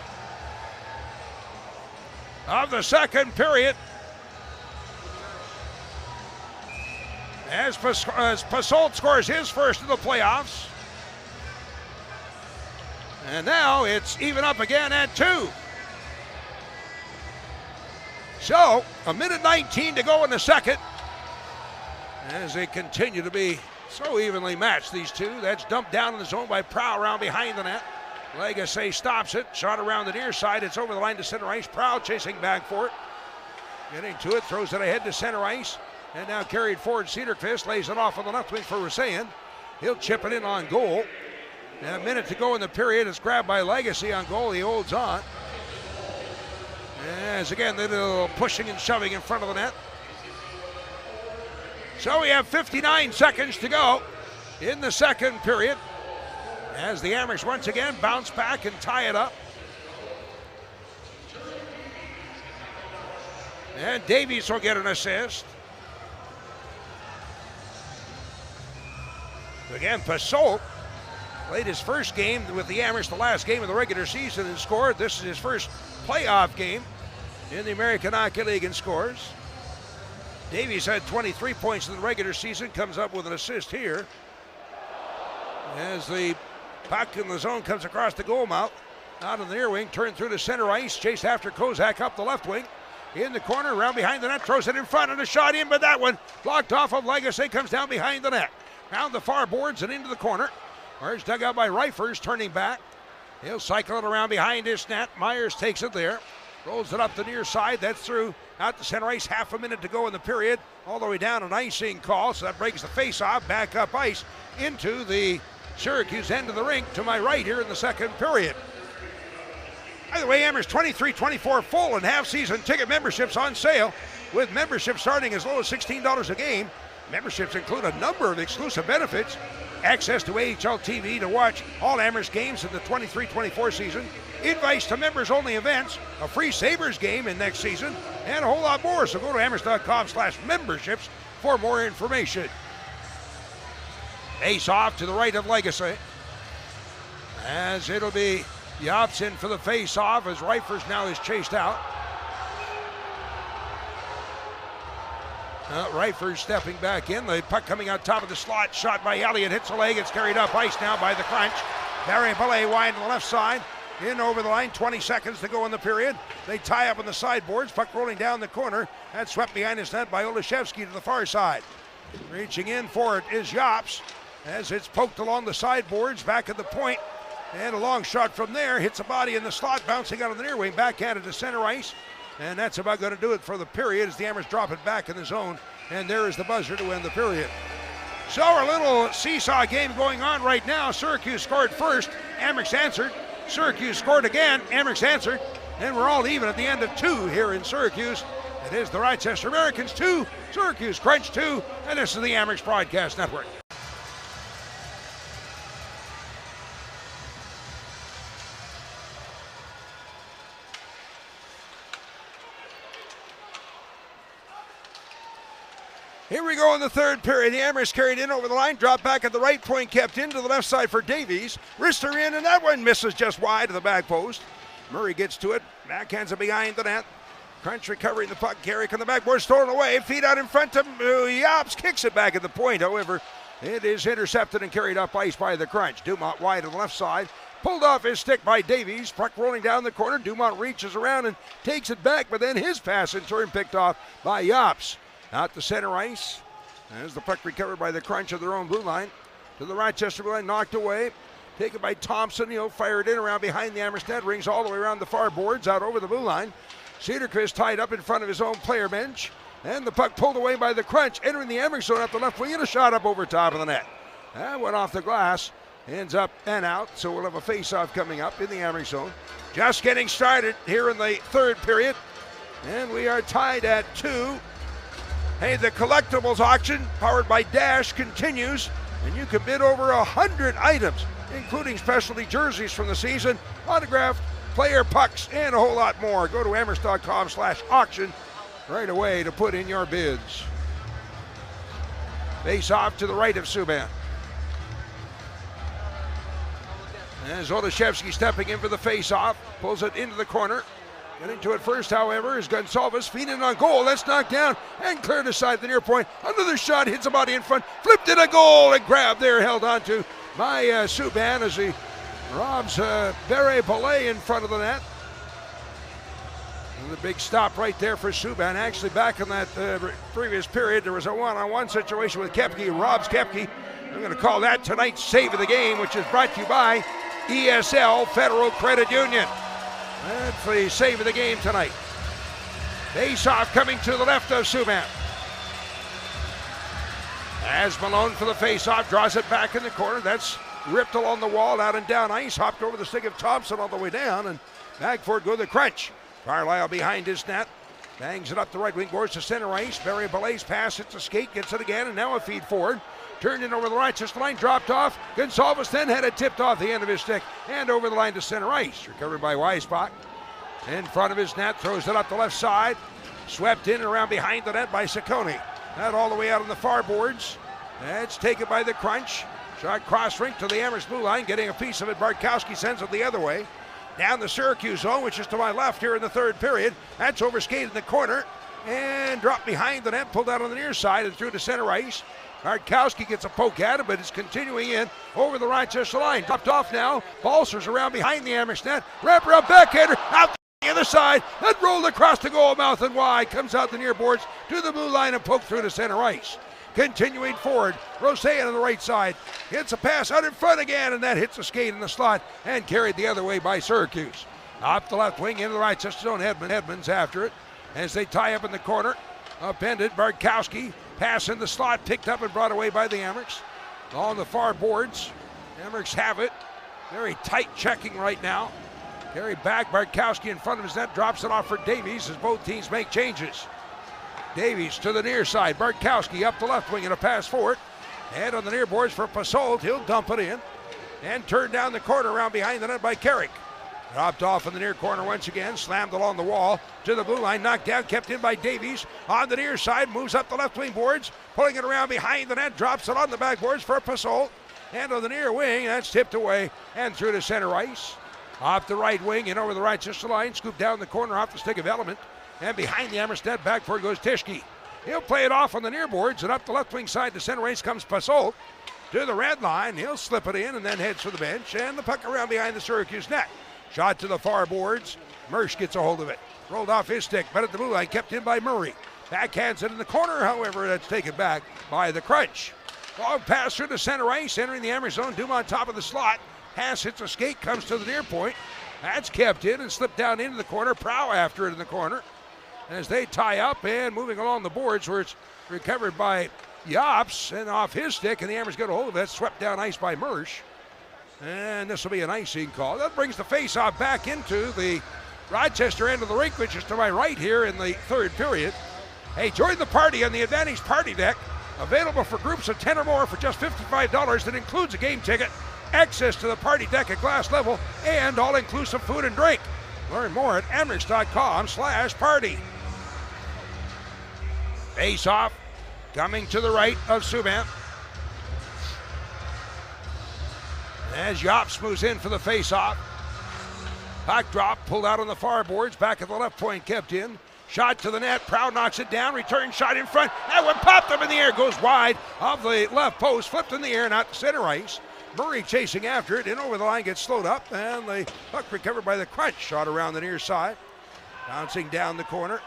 of the second period. As Passolt scores his first of the playoffs. And now it's even up again at 2. So, 1:19 to go in the second. As they continue to be so evenly matched, these two. That's dumped down in the zone by Prow around behind the net. Legacy stops it. Shot around the near side. It's over the line to center ice. Prow chasing back for it. Getting to it. Throws it ahead to center ice. And now carried forward. Cedarquist lays it off on the left wing for Rasayan. He'll chip it in on goal. And a minute to go in the period. It's grabbed by Legacy on goal. He holds on. As again, the little pushing and shoving in front of the net. So we have 59 seconds to go in the second period. As the Amherst once again bounce back and tie it up. And Davies will get an assist. Again, Passolt played his first game with the Amherst, the last game of the regular season, and scored. This is his first playoff game in the American Hockey League and scores. Davies had 23 points in the regular season, comes up with an assist here. As the puck in the zone comes across the goal mouth, out in the near wing, turned through to center ice, chased after Kozak up the left wing. In the corner, around behind the net, throws it in front, and a shot in, but that one blocked off of Legacy, comes down behind the net. Round the far boards and into the corner. Where it's dug out by Reifers, turning back. He'll cycle it around behind his net. Myers takes it there. Rolls it up the near side. That's through out to center ice. Half a minute to go in the period. All the way down, an icing call. So that breaks the face-off. Back up ice into the Syracuse end of the rink to my right here in the second period. By the way, Amherst 23-24 full and half-season ticket memberships on sale, with memberships starting as low as $16 a game. Memberships include a number of exclusive benefits. Access to AHL TV to watch all Amherst games in the 23-24 season. Invites to members-only events. A free Sabres game in next season. And a whole lot more. So go to amherst.com/memberships for more information. Face off to the right of Legacy. As it'll be Jobson for the face-off as Reifers now is chased out. Reifers stepping back in. The puck coming out top of the slot. Shot by Elliott. Hits the leg. It's carried up ice now by the crunch. Barry Belay wide on the left side. In over the line. 20 seconds to go in the period. They tie up on the sideboards. Puck rolling down the corner. That's swept behind his net by Olszewski to the far side. Reaching in for it is Jops. As it's poked along the sideboards. Back at the point. And a long shot from there. Hits a body in the slot. Bouncing out of the near wing. Backhanded to center ice. And that's about going to do it for the period as the Amherst drop it back in the zone. And there is the buzzer to end the period. So our little seesaw game going on right now. Syracuse scored first. Amherst answered. Syracuse scored again. Amherst answered. And we're all even at the end of 2 here in Syracuse. It is the Rochester Americans 2, Syracuse Crunch 2, and this is the Amherst Broadcast Network. Here we go in the third period. The Amherst carried in over the line, dropped back at the right point, kept into the left side for Davies. Wrister in, and that one misses just wide of the back post. Murray gets to it, backhands it behind the net. Crunch recovering the puck. Garrick on the backboard, stolen away. Feet out in front of Yops, kicks it back at the point. However, it is intercepted and carried up ice by the Crunch. Dumont wide on the left side. Pulled off his stick by Davies. Puck rolling down the corner. Dumont reaches around and takes it back, but then his pass in turn picked off by Yops. Out to center ice. As the puck recovered by the Crunch of their own blue line. To the Rochester blue line, knocked away. Taken by Thompson. He'll fire it in around behind the Amherst net. Rings all the way around the far boards, out over the blue line. Syracuse tied up in front of his own player bench. And the puck pulled away by the Crunch. Entering the Amherst zone up the left wing and a shot up over top of the net. That went off the glass. Ends up and out. So we'll have a face-off coming up in the Amherst zone. Just getting started here in the third period. And we are tied at 2. Hey, the collectibles auction powered by Dash continues, and you can bid over 100 items, including specialty jerseys from the season, autographed player pucks, and a whole lot more. Go to amherst.com/auction right away to put in your bids. Face off to the right of Subban. And Zolashevsky stepping in for the face-off, pulls it into the corner. Getting to it first, however, is Gonsalves feeding on goal. That's knocked down and cleared aside the near point. Another shot hits a body in front, flipped in a goal and grabbed there, held on to by Subban as he robs Barre Belay in front of the net. And the big stop right there for Subban. Actually, back in that previous period, there was a one-on-one situation with Kepke. Robs Kepke. I'm going to call that tonight's save of the game, which is brought to you by ESL Federal Credit Union. That's the save of the game tonight. Face-off coming to the left of Subban. As Malone for the face-off, draws it back in the corner. That's ripped along the wall, out and down ice, hopped over the stick of Thompson all the way down, and back for it go the Crunch. Carlisle behind his net, bangs it up the right wing boards to center ice. Barry Belay's pass, it's a skate, gets it again, and now a feed forward. Turned in over the Rochester line, dropped off. Gonsalves then had it tipped off the end of his stick and over the line to center ice. Recovered by Weisbach. In front of his net, throws it up the left side. Swept in and around behind the net by Ciccone. That all the way out on the far boards. That's taken by the Crunch. Shot cross rink to the Amherst blue line, getting a piece of it. Bartkowski sends it the other way. Down the Syracuse zone, which is to my left here in the third period. That's overskated in the corner and dropped behind the net, pulled out on the near side and through to center ice. Bartkowski gets a poke at him, but it's continuing in over the Rochester line. Dropped off now. Balsers around behind the Amherst net. Wrapper up backhander out the other side. That rolled across the goal mouth and wide. Comes out the near boards to the blue line and poked through to center ice. Continuing forward, Roseanne on the right side. Hits a pass out in front again, and that hits a skate in the slot and carried the other way by Syracuse. Up the left wing into the Rochester zone. Edmonds after it as they tie up in the corner. Upended, Bartkowski. Pass in the slot, picked up and brought away by the Amherst. On the far boards, Amherst have it. Very tight checking right now. Carried back, Bartkowski in front of his net, drops it off for Davies as both teams make changes. Davies to the near side, Bartkowski up the left wing and a pass forward. And on the near boards for Passold, he'll dump it in. And turn down the corner around behind the net by Carrick. Dropped off in the near corner once again, slammed along the wall to the blue line, knocked down, kept in by Davies. On the near side, moves up the left wing boards, pulling it around behind the net, drops it on the back boards for Passold. And on the near wing, that's tipped away and through to center ice. Off the right wing and over the Rochester line, scooped down the corner off the stick of Element. And behind the Amherst net, back for it goes Tischke. He'll play it off on the near boards, and up the left wing side to center ice comes Passold. To the red line, he'll slip it in and then heads for the bench, and the puck around behind the Syracuse net. Shot to the far boards. Mersch gets a hold of it. Rolled off his stick, but at the blue line, kept in by Murray. Backhands it in the corner, however, that's taken back by the Crunch. Long pass through the center ice, entering the Amherst zone. Dumont top of the slot. Pass hits a skate, comes to the near point. That's kept in and slipped down into the corner. Prow after it in the corner. As they tie up and moving along the boards where it's recovered by Yops and off his stick, and the Amherst get a hold of it. Swept down ice by Mersch. And this will be an icing call. That brings the face-off back into the Rochester end of the rink, which is to my right here in the third period. Hey, join the party on the Advantage Party Deck. Available for groups of 10 or more for just $55. That includes a game ticket, access to the party deck at glass level, and all-inclusive food and drink. Learn more at amherst.com/party. Face-off Coming to the right of Subban. As Yops moves in for the face-off. Puck drop, pulled out on the far boards. Back at the left point, kept in. Shot to the net. Proud knocks it down. Return shot in front. That one popped up in the air. Goes wide of the left post. Flipped in the air and out to center ice. Murray chasing after it. In over the line, gets slowed up. And the puck recovered by the Crunch. Shot around the near side. Bouncing down the corner.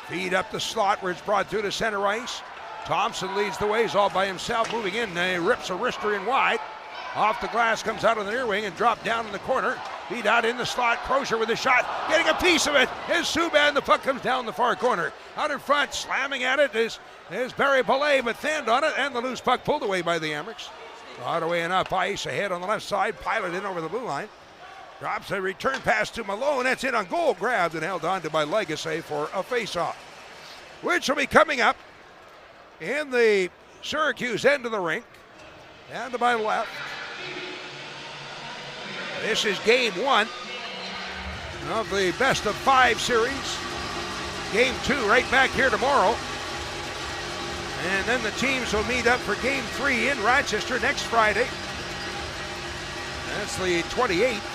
Feed up the slot where it's brought through to center ice. Thompson leads the way. He's all by himself. Moving in. He rips a wrister in wide. Off the glass, comes out on the near wing and dropped down in the corner. Feed out in the slot. Crozier with a shot. Getting a piece of it is Subban. The puck comes down the far corner. Out in front, slamming at it is Barry Belay, but thinned on it. And the loose puck pulled away by the Amerks. Brought away and up ice. Ahead on the left side. Pilot in over the blue line. Drops a return pass to Malone. That's in on goal. Grabbed and held on to by Legacy for a face-off. Which will be coming up in the Syracuse end of the rink. Down to my left. This is game 1 of the best of 5 series. Game 2 right back here tomorrow. And then the teams will meet up for game 3 in Rochester next Friday. That's the 28th.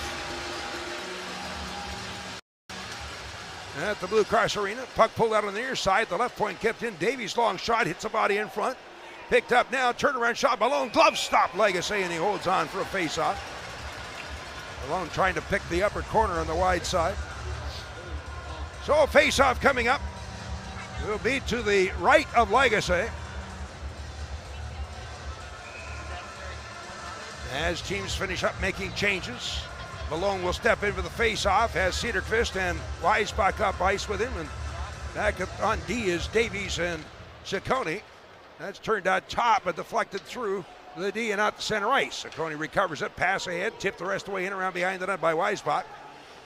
At the Blue Cross Arena. Puck pulled out on the near side. The left point kept in. Davies' long shot hits the body in front. Picked up now. Turnaround shot. Malone glove stop Legacy, and he holds on for a face-off. Malone trying to pick the upper corner on the wide side. So a face-off coming up. It will be to the right of Legacy. As teams finish up making changes, Malone will step in for the face-off. Has Cedarquist and Weisbach up ice with him. And back on D is Davies and Ciccone. That's turned out top, but deflected through the D and out to center ice. Ciccone recovers it, pass ahead, tipped the rest of the way in around behind the net by Weisbach.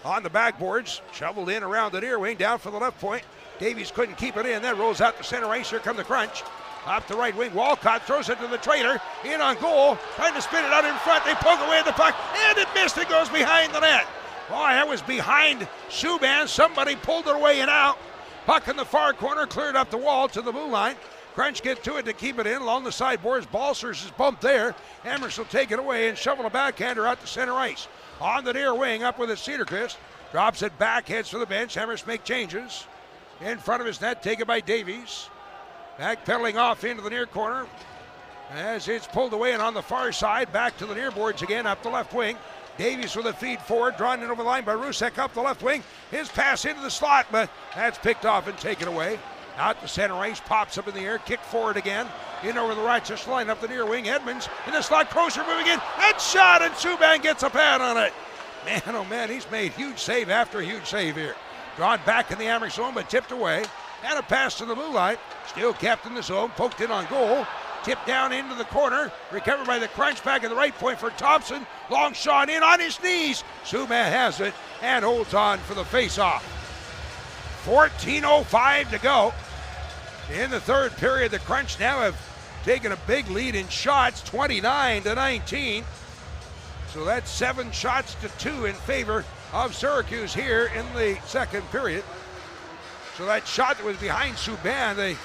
On the backboards, shoveled in around the near wing, down for the left point. Davies couldn't keep it in, then rolls out to center ice. Here come the Crunch. Up the right wing, Walcott throws it to the traitor. In on goal, trying to spin it out in front. They poke away the puck, and it missed. It goes behind the net. Boy, that was behind Subban. Somebody pulled it away and out. Puck in the far corner, cleared up the wall to the blue line. Crunch get to it to keep it in along the sideboards. Balsers is bumped there. Hammers will take it away and shovel a backhander out to center ice. On the near wing, up with it Cedarquist. Drops it back, heads for the bench. Hammers make changes. In front of his net, taken by Davies. Backpedaling off into the near corner. As it's pulled away and on the far side, back to the near boards again, up the left wing. Davies with a feed forward, drawn in over the line by Rusek up the left wing. His pass into the slot, but that's picked off and taken away. Out to center ice, pops up in the air, kick forward again. In over the Rochester line, up the near wing. Edmonds in the slot, Crozier moving in. That shot, and Subban gets a pad on it. Man, oh man, he's made huge save after huge save here. Drawn back in the Amerks zone, but tipped away. And a pass to the blue line. Still kept in the zone, poked in on goal. Tipped down into the corner. Recovered by the Crunch, back at the right point for Thompson. Long shot in on his knees. Subban has it and holds on for the face-off. 14:05 to go. In the third period, the Crunch now have taken a big lead in shots, 29-19. So that's 7 shots to 2 in favor of Syracuse here in the second period. So that shot that was behind Subban, they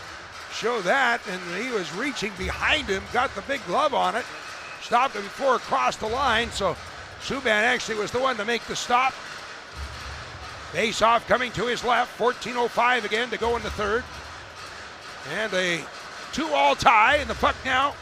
show that, and he was reaching behind him, got the big glove on it, stopped it before it crossed the line. So Subban actually was the one to make the stop. Face off coming to his left, 14:05 again to go in the third. And a 2-all tie, and the puck now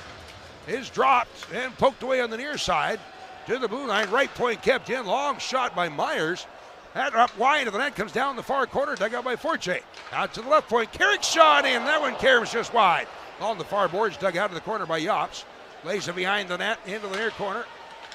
is dropped and poked away on the near side to the blue line. Right point kept in, long shot by Myers. That up wide of the net, comes down the far corner, dug out by Forte. Out to the left point, Carrick shot in, that one Carrick's just wide. On the far boards, dug out of the corner by Yops. Lays it behind the net, into the near corner.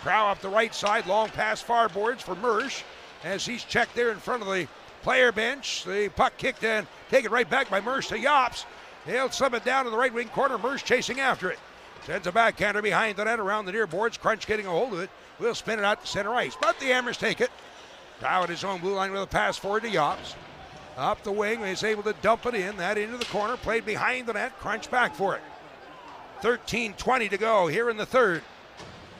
Crow up the right side, long pass far boards for Mersch. As he's checked there in front of the player bench. The puck kicked in, taken right back by Mersch to Yops. He'll slip it down to the right wing corner. Mersch chasing after it. Sends a backhander behind the net around the near boards. Crunch getting a hold of it. We'll spin it out to center ice. But the Hammers take it. Dow at his own blue line with a pass forward to Yops. Up the wing, is able to dump it in. That into the corner. Played behind the net. Crunch back for it. 13:20 to go here in the third.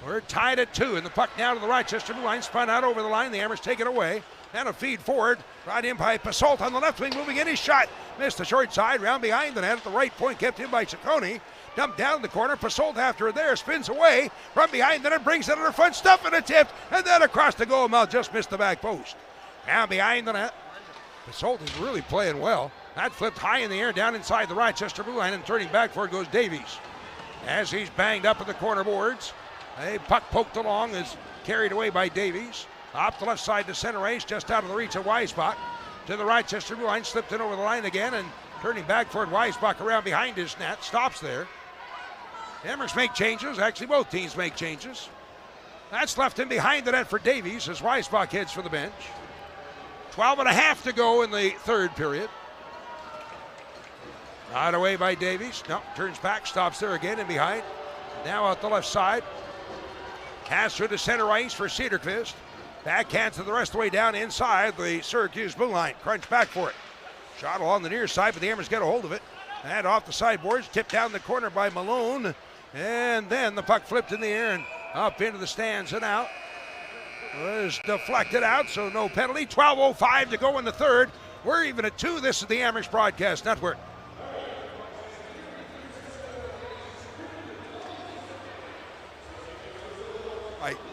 We're tied at 2, and the puck now to the Rochester blue line. Spun out over the line. The Hammers take it away. And a feed forward. Brought in by Pasault on the left wing. Moving in his shot. Missed the short side, round behind the net at the right point, kept in by Ciccone. Dumped down the corner, Pasolta after it there, spins away from behind the net, brings it under front, stuff and a tip, and then across the goal mouth, just missed the back post. Now behind the net, Pasolta's really playing well. That flipped high in the air, down inside the Rochester blue line, and turning back for it goes Davies. As he's banged up at the corner boards, a puck poked along is carried away by Davies. Off the left side to center ice, just out of the reach of Weisbach. To the Rochester blue line, slipped it over the line again, and turning back for it, Weisbach around behind his net, stops there. Amherst make changes, actually both teams make changes. That's left in behind the net for Davies as Weisbach heads for the bench. 12.5 to go in the third period. Right away by Davies. No, turns back, stops there again and behind. Now out the left side. Pass through to center ice for Cederqvist. Backhand to the rest of the way down inside the Syracuse blue line. Crunch back for it. Shot along the near side, but the Amherst get a hold of it. And off the sideboards, tipped down the corner by Malone. And then the puck flipped in the air and up into the stands and out. Was deflected out, so no penalty. 12:05 to go in the third. We're even at 2. This is the Amherst Broadcast Network.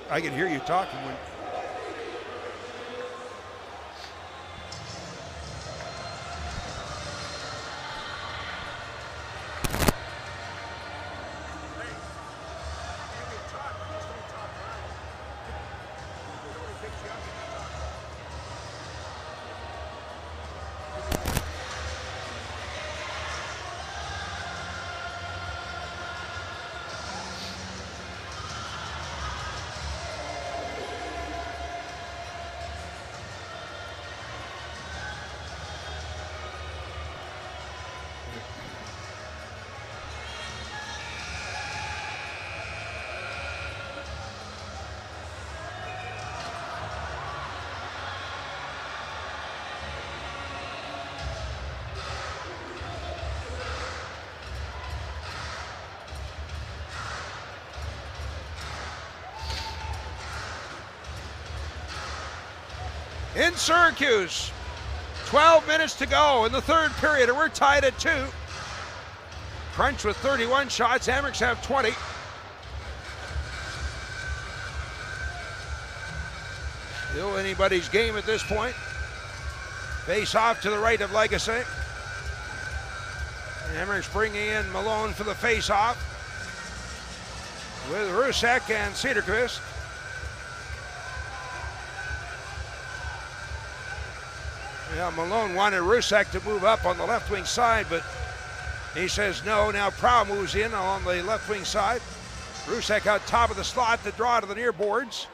I can hear you talking when... In Syracuse, 12 minutes to go in the third period, and we're tied at 2. Crunch with 31 shots, Amherst have 20. Still anybody's game at this point. Face off to the right of Legacy. Amherst bringing in Malone for the face off with Rusek and Cederqvist. Yeah, Malone wanted Rusek to move up on the left wing side, but he says no. Now Prow moves in on the left wing side. Rusek out top of the slot to draw to the near boards.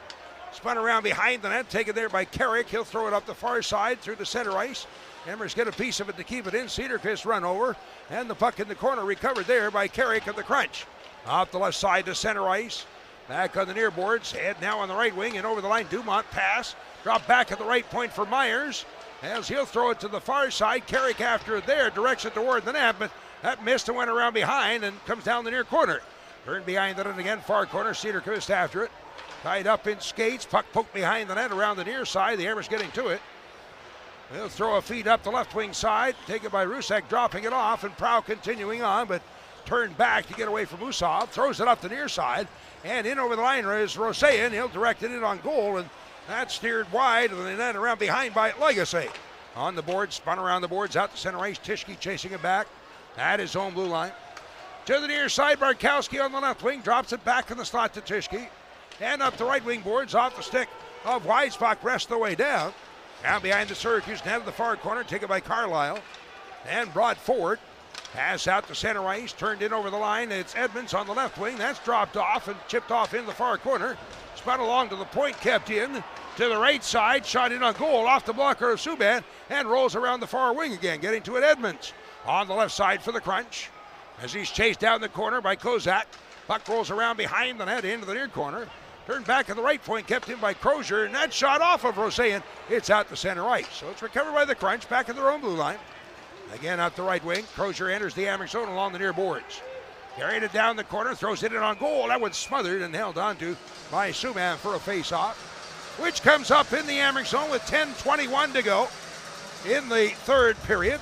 Spun around behind the net, taken there by Carrick. He'll throw it up the far side through the center ice. Amherst get a piece of it to keep it in. Cederqvist run over, and the puck in the corner recovered there by Carrick of the Crunch. Off the left side to center ice. Back on the near boards. Head now on the right wing and over the line. Dumont pass. Drop back at the right point for Myers. As he'll throw it to the far side. Carrick after it there, directs it toward the net, but that missed and went around behind and comes down the near corner. Turned behind the net again, far corner. Cederqvist after it. Tied up in skates. Puck poked behind the net around the near side. The Amherst getting to it. They'll throw a feed up the left wing side. Taken by Rusek, dropping it off, and Prow continuing on, but turned back to get away from Usov. Throws it up the near side, and in over the line is Rosayan. He'll direct it in on goal, and that's steered wide, and then around behind by Legacy. On the board, spun around the boards, out to center ice. Tischke chasing it back at his own blue line. To the near side, Bartkowski on the left wing, drops it back in the slot to Tischke. And up the right wing boards, off the stick of Weisbach, rest the way down. Down behind the Syracuse net of the far corner, taken by Carlisle. And brought forward. Pass out to center ice, turned in over the line. It's Edmonds on the left wing. That's dropped off and chipped off in the far corner. Spun along to the point, kept in. To the right side, shot in on goal, off the blocker of Subban, and rolls around the far wing again, getting to it Edmonds. On the left side for the Crunch, as he's chased down the corner by Kozak. Puck rolls around behind the net into the near corner. Turned back at the right point, kept in by Crozier, and that shot off of Rosayan. It's out to center ice. So it's recovered by the Crunch, back in their own blue line. Again out the right wing. Crozier enters the Amherst zone along the near boards. Carried it down the corner, throws it in on goal. That one's smothered and held onto by Subban for a face-off, which comes up in the Amherst zone with 10:21 to go in the third period.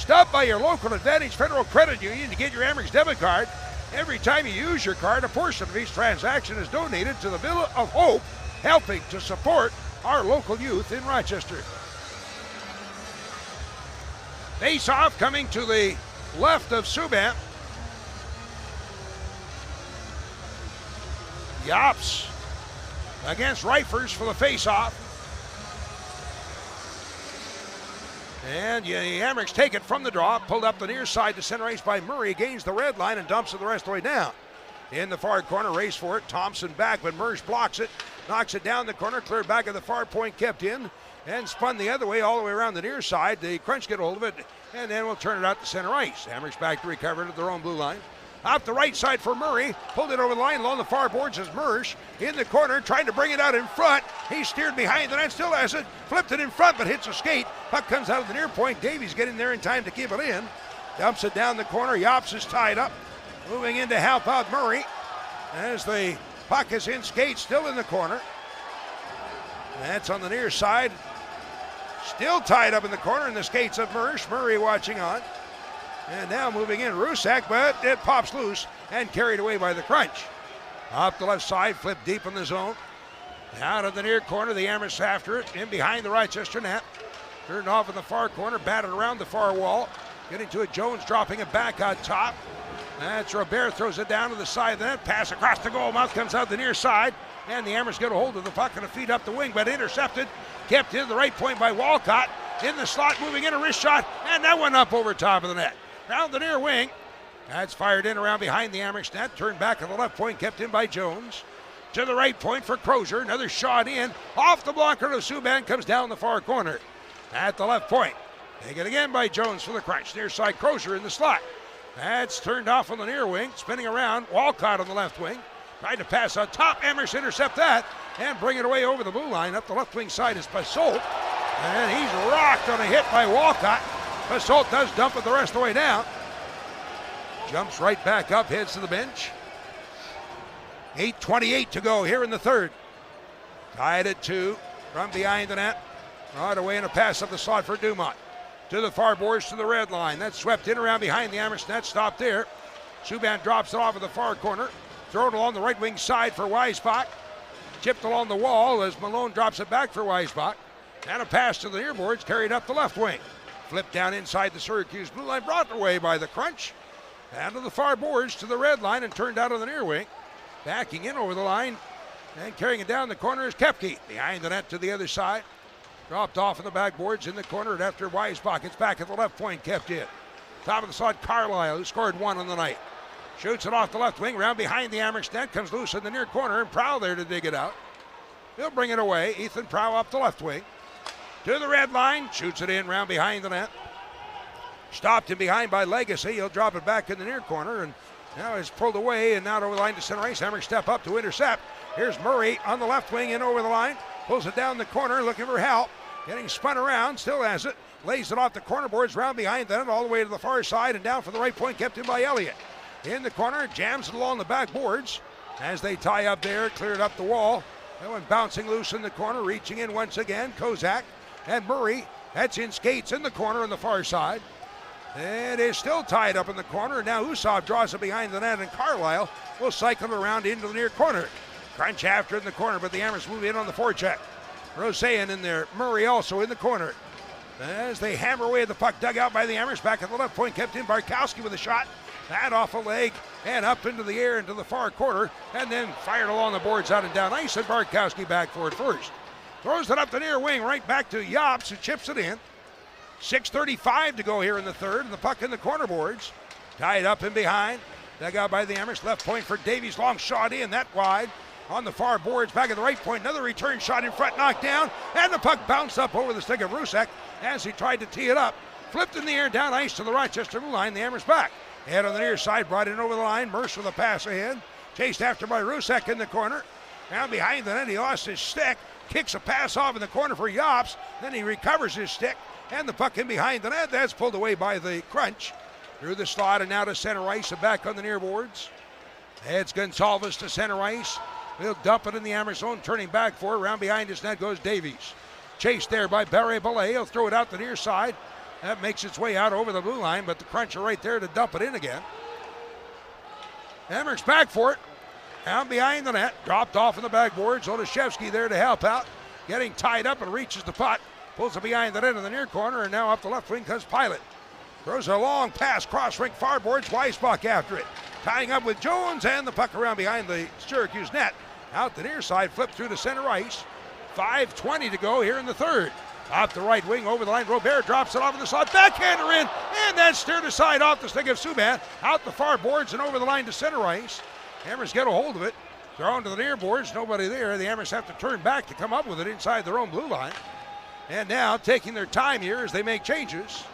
Stop by your local Advantage Federal Credit Union to get your Amex debit card. Every time you use your card, a portion of each transaction is donated to the Villa of Hope, helping to support our local youth in Rochester. Face-off coming to the left of Subban. Yops against Reifers for the face-off. And the Amerks take it from the draw, pulled up the near side to center ice by Murray, gains the red line and dumps it the rest of the way down. In the far corner, race for it. Thompson back, but Mersch blocks it, knocks it down the corner, cleared back at the far point, kept in, and spun the other way all the way around the near side. The Crunch get a hold of it, and then we'll turn it out to center ice. Amerks back to recover it at their own blue line. Off the right side for Murray, pulled it over the line along the far boards as Mersch in the corner, trying to bring it out in front. He steered behind the net, still has it, flipped it in front, but hits a skate. Puck comes out of the near point. Davies getting there in time to keep it in. Dumps it down the corner. Yops is tied up. Moving in to help out Murray as the puck is in skates, still in the corner. That's on the near side. Still tied up in the corner in the skates of Mersch. Murray watching on. And now moving in, Rusak, but it pops loose and carried away by the Crunch. Off the left side, flipped deep in the zone. Out of the near corner, the Amerks after it, in behind the Rochester net. Turned off in the far corner, batted around the far wall. Getting to it, Jones dropping it back on top. That's Robert, throws it down to the side of the net. Pass across the goal mouth, comes out the near side. And the Amerks get a hold of the puck and a feed up the wing, but intercepted. Kept in the right point by Walcott. In the slot, moving in, a wrist shot, and that went up over top of the net. Down the near wing. That's fired in around behind the Amerks net. Turned back at the left point, kept in by Jones. To the right point for Crozier. Another shot in. Off the blocker to Subban, comes down the far corner. At the left point. Taken again by Jones for the Crunch. Near side, Crozier in the slot. That's turned off on the near wing. Spinning around. Walcott on the left wing. Tried to pass on top. Amerks intercept that and bring it away over the blue line. Up the left wing side is Basalt. And he's rocked on a hit by Walcott. Basalt does dump it the rest of the way down. Jumps right back up, heads to the bench. 8:28 to go here in the third. Tied at 2 from behind the net. Right away in a pass up the slot for Dumont. To the far boards to the red line. That's swept in around behind the Amerks net. Stopped there. Subban drops it off at the far corner. Thrown along the right wing side for Weisbach. Chipped along the wall as Malone drops it back for Weisbach. And a pass to the near boards carried up the left wing. Flipped down inside the Syracuse blue line, brought away by the Crunch. Down to the far boards to the red line and turned out on the near wing. Backing in over the line and carrying it down the corner is Koepke. Behind the net to the other side. Dropped off in the backboards in the corner and after Weisbach. It's back at the left point, kept in. Top of the slot, Carlisle, who scored 1 on the night. Shoots it off the left wing, round behind the Amerks net, comes loose in the near corner and Prow there to dig it out. He'll bring it away. Ethan Prow up the left wing. To the red line, shoots it in round behind the net. Stopped in behind by Legacy. He'll drop it back in the near corner and now it's pulled away and out over the line to center ice. Amerks step up to intercept. Here's Murray on the left wing in over the line. Pulls it down the corner looking for help. Getting spun around, still has it. Lays it off the corner boards round behind the net all the way to the far side and down for the right point, kept in by Elliott. In the corner, jams it along the back boards as they tie up there, cleared up the wall. That one bouncing loose in the corner, reaching in once again. Kozak and Murray, that's in skates in the corner on the far side. It is still tied up in the corner. Now Usov draws it behind the net and Carlisle will cycle around into the near corner. Crunch after in the corner, but the Amerks move in on the forecheck. Rosean in there, Murray also in the corner. As they hammer away at the puck, dug out by the Amerks, back at the left point, kept in. Barkowski with a shot. That off a leg and up into the air into the far corner, and then fired along the boards out and down ice, and Barkowski back for it first. Throws it up the near wing, right back to Yops, who chips it in. 6:35 to go here in the third, and the puck in the corner boards. Tied up and behind. Dug out by the Amerks, left point for Davies, long shot in, that wide. On the far boards, back at the right point, another return shot in front, knocked down, and the puck bounced up over the stick of Rusak as he tried to tee it up. Flipped in the air, down ice to the Rochester blue line, the Amerks back. Head on the near side, brought in over the line, Mersch with a pass ahead. Chased after by Rusak in the corner. Now behind the net, he lost his stick. Kicks a pass off in the corner for Yops. Then he recovers his stick. And the puck in behind the net. That's pulled away by the Crunch. Through the slot and now to center ice and back on the near boards. Heads Gonsalves to center ice. He'll dump it in the Amerks zone. Turning back for it. Around behind his net goes Davies. Chased there by Barry Belay. He'll throw it out the near side. That makes its way out over the blue line, but the Crunch are right there to dump it in again. Emmerich back for it. Down behind the net. Dropped off in the backboards. Olaszewski there to help out. Getting tied up and reaches the puck. Pulls it behind the net in the near corner, and now up the left wing comes Pilot. Throws a long pass, cross-rink far boards. Weisbach after it. Tying up with Jones, and the puck around behind the Syracuse net. Out the near side, flipped through to center ice. 5:20 to go here in the third. Off the right wing, over the line, Robert drops it off in the slot. Backhander in, and then steered aside off the stick of Subban. Out the far boards and over the line to center ice. Hammers get a hold of it. Thrown to the near boards, nobody there. The Hammers have to turn back to come up with it inside their own blue line. And now taking their time here as they make changes.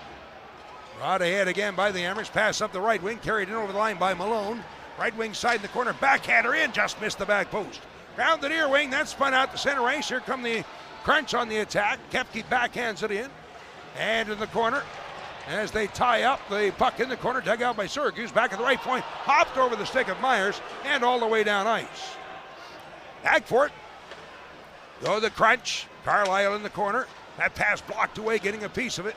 Brought ahead again by the Hammers. Pass up the right wing, carried in over the line by Malone. Right wing side in the corner, backhander in, just missed the back post. Round the near wing, that spun out to center ice. Here come the Crunch on the attack. Kepke backhands it in. And in the corner, as they tie up the puck in the corner, dug out by Syracuse. Back at the right point, hopped over the stick of Myers and all the way down ice. Back for it. Go the Crunch. Carlisle in the corner. That pass blocked away, getting a piece of it.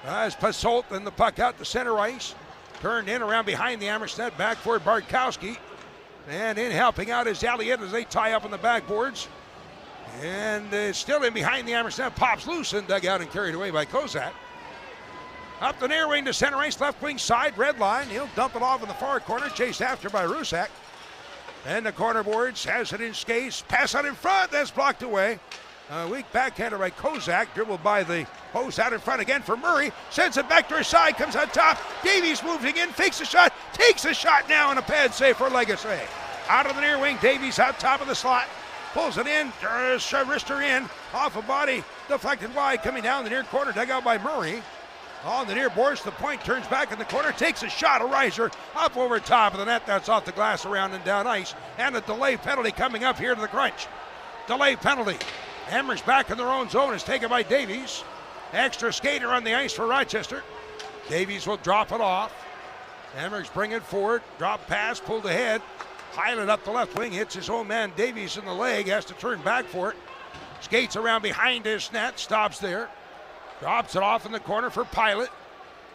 As Passolt and the puck out to center ice. Turned in around behind the Hammers net. Back for it, Bartkowski. And in helping out is Elliott as they tie up on the backboards. And still in behind the Hammers net. Pops loose and dug out and carried away by Kozak. Up the near wing to center ice, left wing side, red line. He'll dump it off in the far corner, chased after by Rusak. And the corner boards has it in skates. Pass out in front, that's blocked away. Weak backhander by Kozak, dribbled by the post out in front again for Murray. Sends it back to her side, comes on top. Davies moving in, fakes a shot, takes a shot now, and a pad save for Legacy. Out of the near wing, Davies out top of the slot. Pulls it in, wrister in, off a body, deflected wide, coming down the near corner, dug out by Murray. On the near boards, the point turns back in the corner, takes a shot, a riser, up over top of the net. That's off the glass, around and down ice. And a delay penalty coming up here to the Crunch. Delay penalty. Hammers back in their own zone is taken by Davies. Extra skater on the ice for Rochester. Davies will drop it off. Hammers bring it forward, drop pass, pulled ahead. Pilot up the left wing, hits his own man Davies in the leg, has to turn back for it. Skates around behind his net, stops there. Drops it off in the corner for Pilot.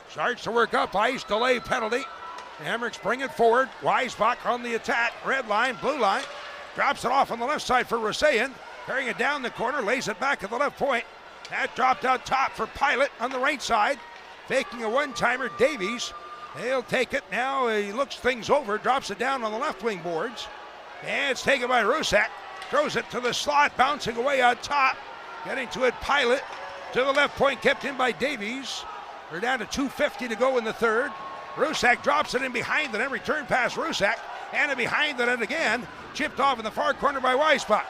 Starts to work up ice, delay penalty. Hammers bring it forward. Weisbach on the attack, red line, blue line. Drops it off on the left side for Rasayan. Carrying it down the corner, lays it back at the left point. That dropped out top for Pilot on the right side. Faking a one-timer, Davies. He'll take it now. He looks things over, drops it down on the left wing boards. And it's taken by Rusak. Throws it to the slot, bouncing away out top. Getting to it, Pilot. To the left point, kept in by Davies. We're down to 2:50 to go in the third. Rusak drops it in behind the net, return pass Rusak. And in behind the net again. Chipped off in the far corner by Weisbach.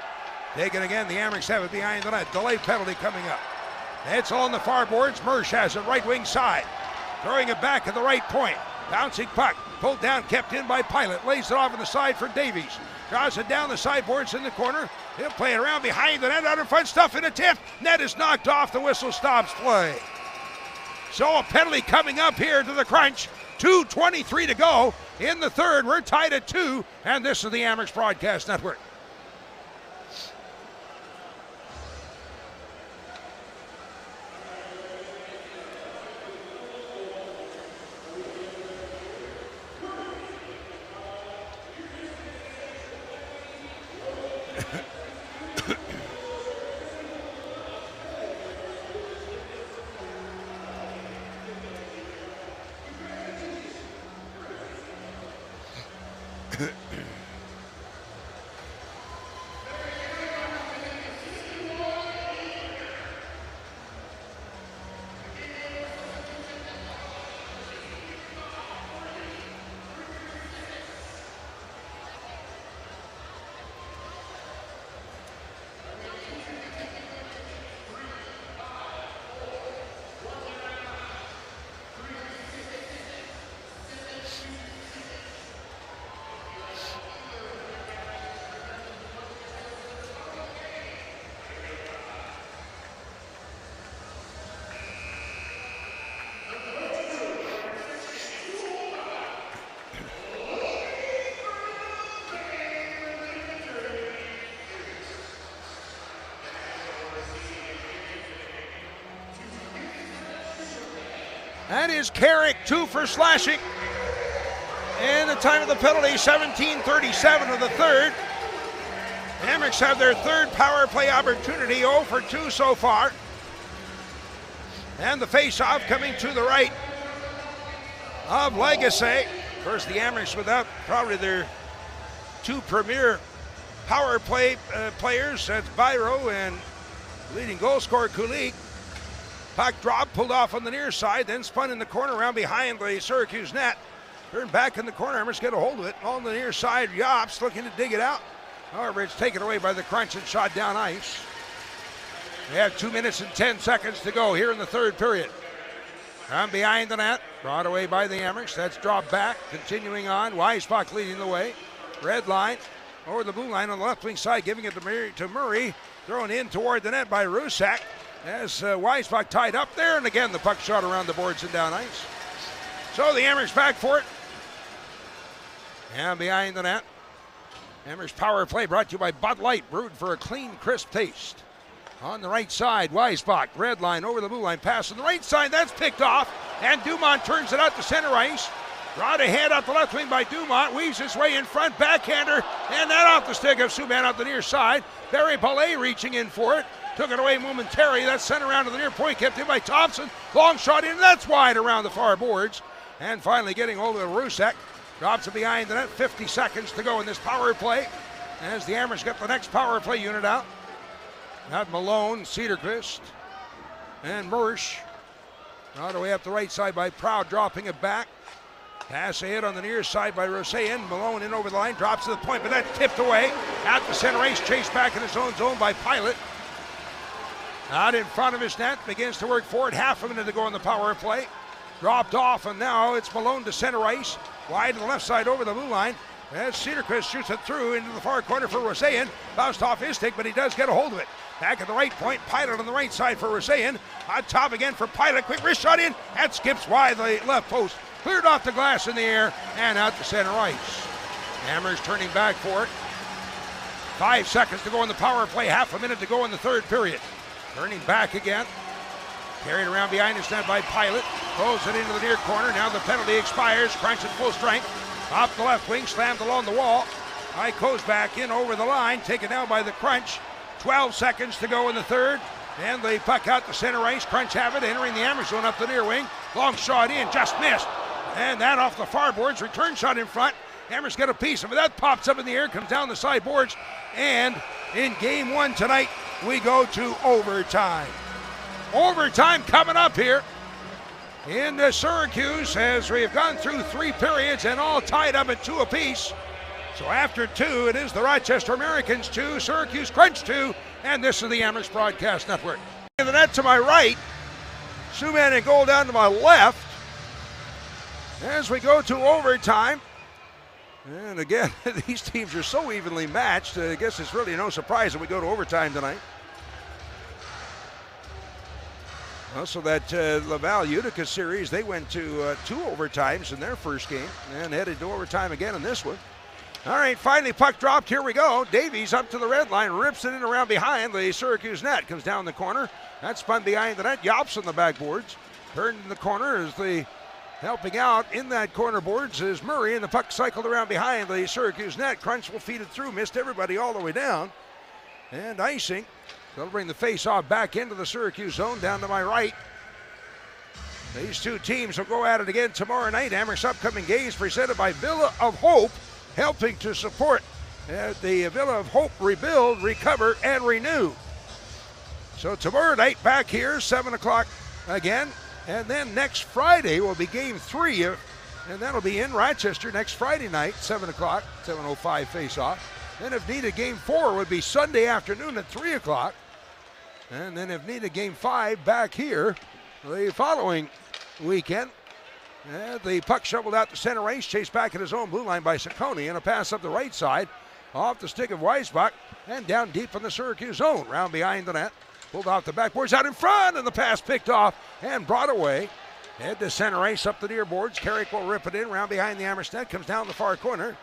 Taken again, the Hammers have it behind the net. Delay penalty coming up. It's on the far boards. Mersch has it right wing side. Throwing it back at the right point. Bouncing puck. Pulled down, kept in by Pilot. Lays it off on the side for Davies. Draws it down the sideboards in the corner. He'll play it around behind the net. Out in front, stuff in a tip. Net is knocked off. The whistle stops play. So a penalty coming up here to the Crunch. 2:23 to go in the third. We're tied at 2, and this is the Amerks Broadcast Network. That is Carrick, 2 for slashing. And the time of the penalty, 17:37 of the third. Amerks have their third power play opportunity, 0 for 2 so far. And the face-off coming to the right of Legacy. Of course, the Amerks without probably their two premier power play players. That's Byro and leading goal scorer Kulik. Puck drop, pulled off on the near side, then spun in the corner around behind the Syracuse net. Turned back in the corner, Amerks get a hold of it. On the near side, Yops looking to dig it out. However, it's taken away by the Crunch and shot down ice. We have 2 minutes and 10 seconds to go here in the third period. From behind the net, brought away by the Amerks. That's dropped back, continuing on. Weisbach leading the way. Red line over the blue line on the left wing side, giving it to Murray. Thrown in toward the net by Rusak. As Weisbach tied up there, and again the puck shot around the boards and down ice. So the Amerks back for it. And behind the net, Amerks power play brought to you by Bud Light, brewed for a clean, crisp taste. On the right side, Weisbach, red line over the blue line, pass on the right side, that's picked off, and Dumont turns it out to center ice. Brought ahead up the left wing by Dumont, weaves his way in front, backhander, and that off the stick of Subban out the near side. Barry Palais reaching in for it, took it away momentarily, that's sent around to the near point, kept in by Thompson, long shot in, that's wide around the far boards. And finally getting hold of Rusek, drops it behind the net, 50 seconds to go in this power play, as the Amerks get the next power play unit out. Got Malone, Cedarquist, and Mersch. Brought away up the right side by Proud, dropping it back. Pass ahead on the near side by Rosayan. Malone in over the line, drops to the point, but that's tipped away. Out the center ice, chased back in his own zone by Pilot. Out in front of his net, begins to work forward. Half a minute to go in the power play. Dropped off, and now it's Malone to center ice. Wide to the left side over the blue line. As Cedarquist shoots it through into the far corner for Rosayan. Bounced off his stick, but he does get a hold of it. Back at the right point, Pilot on the right side for Rosayan. On top again for Pilot, quick wrist shot in. That skips wide the left post. Cleared off the glass in the air and out to center ice. Hammers turning back for it. 5 seconds to go in the power play, half a minute to go in the third period. Turning back again. Carried around behind his net by Pilot. Throws it into the near corner. Now the penalty expires. Crunch at full strength. Off the left wing, slammed along the wall. Iko's back in over the line. Taken down by the Crunch. 12 seconds to go in the third. And the puck out to center ice. Crunch have it, entering the Amherst zone up the near wing. Long shot in, just missed. And that off the far boards. Return shot in front. Amherst get a piece of it. That pops up in the air, comes down the side boards. And in game one tonight, we go to overtime. Overtime coming up here in Syracuse as we have gone through 3 periods and all tied up at 2 apiece. So after 2, it is the Rochester Americans 2, Syracuse Crunch 2, and this is the Amherst Broadcast Network. In the net to my right, Subban and goal down to my left as we go to overtime. And again, these teams are so evenly matched. I guess it's really no surprise that we go to overtime tonight. Also, that Laval-Utica series, they went to 2 overtimes in their first game and headed to overtime again in this one. All right, finally puck dropped. Here we go. Davies up to the red line, rips it in around behind the Syracuse net. Comes down the corner. That's spun behind the net. Yops on the backboards. Turned in the corner as the helping out in that corner boards is Murray, and the puck cycled around behind the Syracuse net. Crunch will feed it through. Missed everybody all the way down. And icing. They'll bring the face-off back into the Syracuse zone down to my right. These 2 teams will go at it again tomorrow night. Amherst upcoming games presented by Villa of Hope, helping to support the Villa of Hope rebuild, recover, and renew. So tomorrow night back here, 7 o'clock again. And then next Friday will be game 3, and that'll be in Rochester next Friday night, 7 o'clock, 7:05 face-off. Then if needed, game 4 would be Sunday afternoon at 3 o'clock. And then if needed, game 5 back here the following weekend. And the puck shoveled out to center ice, chased back at his own blue line by Saccone, and a pass up the right side off the stick of Weisbach and down deep in the Syracuse zone. Round behind the net, pulled off the backboards out in front, and the pass picked off and brought away. Head to center ice up the near boards. Carrick will rip it in, round behind the Amherst net, comes down the far corner.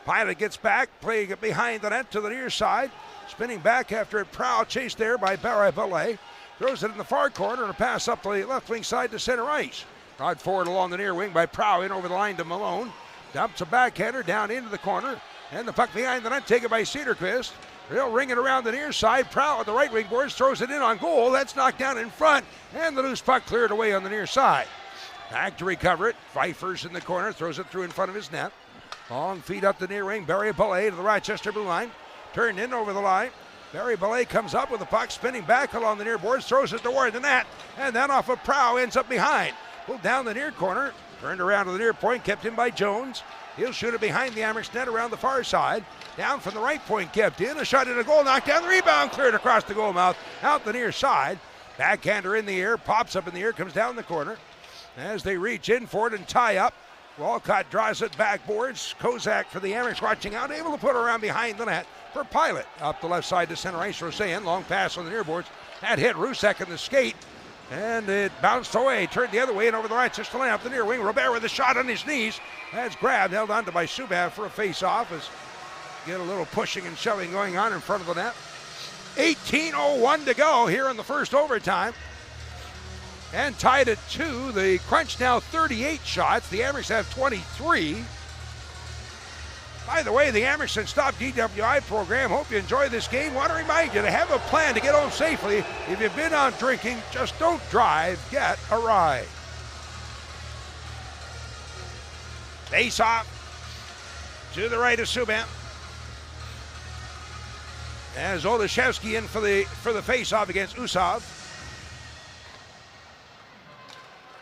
Pilot gets back, playing it behind the net to the near side. Spinning back after it, Proud, chased there by Barry Ballet. Throws it in the far corner and a pass up the left wing side to center ice. Brought forward along the near wing by Prow, in over the line to Malone. Dumps a backhander down into the corner. And the puck behind the net taken by Cedarquist. They'll ring it around the near side. Prow at the right wing boards, throws it in on goal. That's knocked down in front. And the loose puck cleared away on the near side. Back to recover it. Pfeiffer's in the corner, throws it through in front of his net. Long feed up the near wing. Barry Ballet to the Rochester blue line. Turned in over the line. Barry Ballet comes up with the puck, spinning back along the near boards, throws it toward the net. And then off of Prow, ends up behind. Pulled down the near corner, turned around to the near point, kept in by Jones. He'll shoot it behind the Amerks net around the far side. Down from the right point, kept in. A shot at a goal, knocked down the rebound, cleared across the goal mouth, out the near side. Backhander in the air, pops up in the air, comes down the corner. As they reach in for it and tie up, Walcott draws it backboards. Kozak for the Amerks watching out, able to put it around behind the net for Pilot. Up the left side to center ice, Rosean. Long pass on the near boards. That hit Rusak in the skate. And it bounced away, turned the other way and over the Rochester line up the near wing. Robert with a shot on his knees. That's grabbed, held onto by Subban for a face-off. As get a little pushing and shoving going on in front of the net. 18:01 to go here in the first overtime. And tied at 2. The Crunch now 38 shots. The Amerks have 23. By the way, the Amerson Stop DWI program, hope you enjoy this game. Want to remind you to have a plan to get home safely. If you've been out drinking, just don't drive, get a ride. Face off to the right of Subban. As Olaszewski in for the face-off against Usov.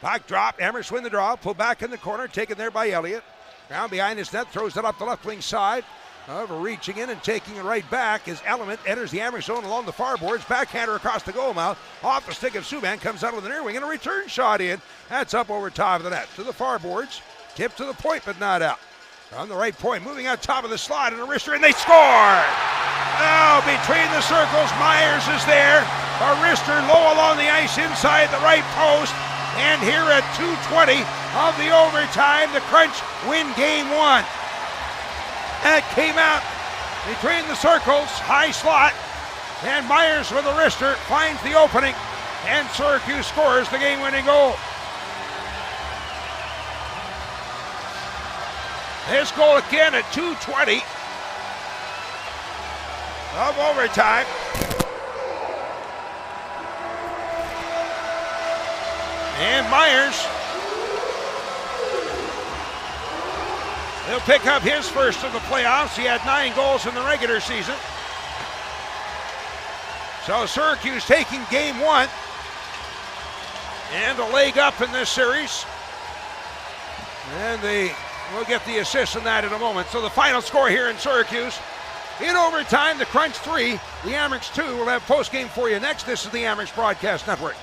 Puck drop, Amherst win the draw, pull back in the corner, taken there by Elliott. Round behind his net, throws it up the left wing side. However, reaching in and taking it right back as Element enters the Amherst zone along the far boards. Backhander across the goal mouth. Off the stick of Subban, comes out with the near wing and a return shot in. That's up over top of the net to the far boards. Tip to the point, but not out. On the right point, moving out top of the slot and a wrister, and they score! Now between the circles, Myers is there. A wrister low along the ice inside the right post. And here at 2:20 of the overtime, the Crunch win game one. That came out between the circles, high slot, and Myers with a wrister finds the opening, and Syracuse scores the game-winning goal. This goal again at 2:20 of overtime. And Myers, he'll pick up his first of the playoffs. He had 9 goals in the regular season. So Syracuse taking game one and a leg up in this series. And we'll get the assist in that in a moment. So the final score here in Syracuse. In overtime, the Crunch 3, the Amerks 2. We'll have postgame for you next. This is the Amerks Broadcast Network.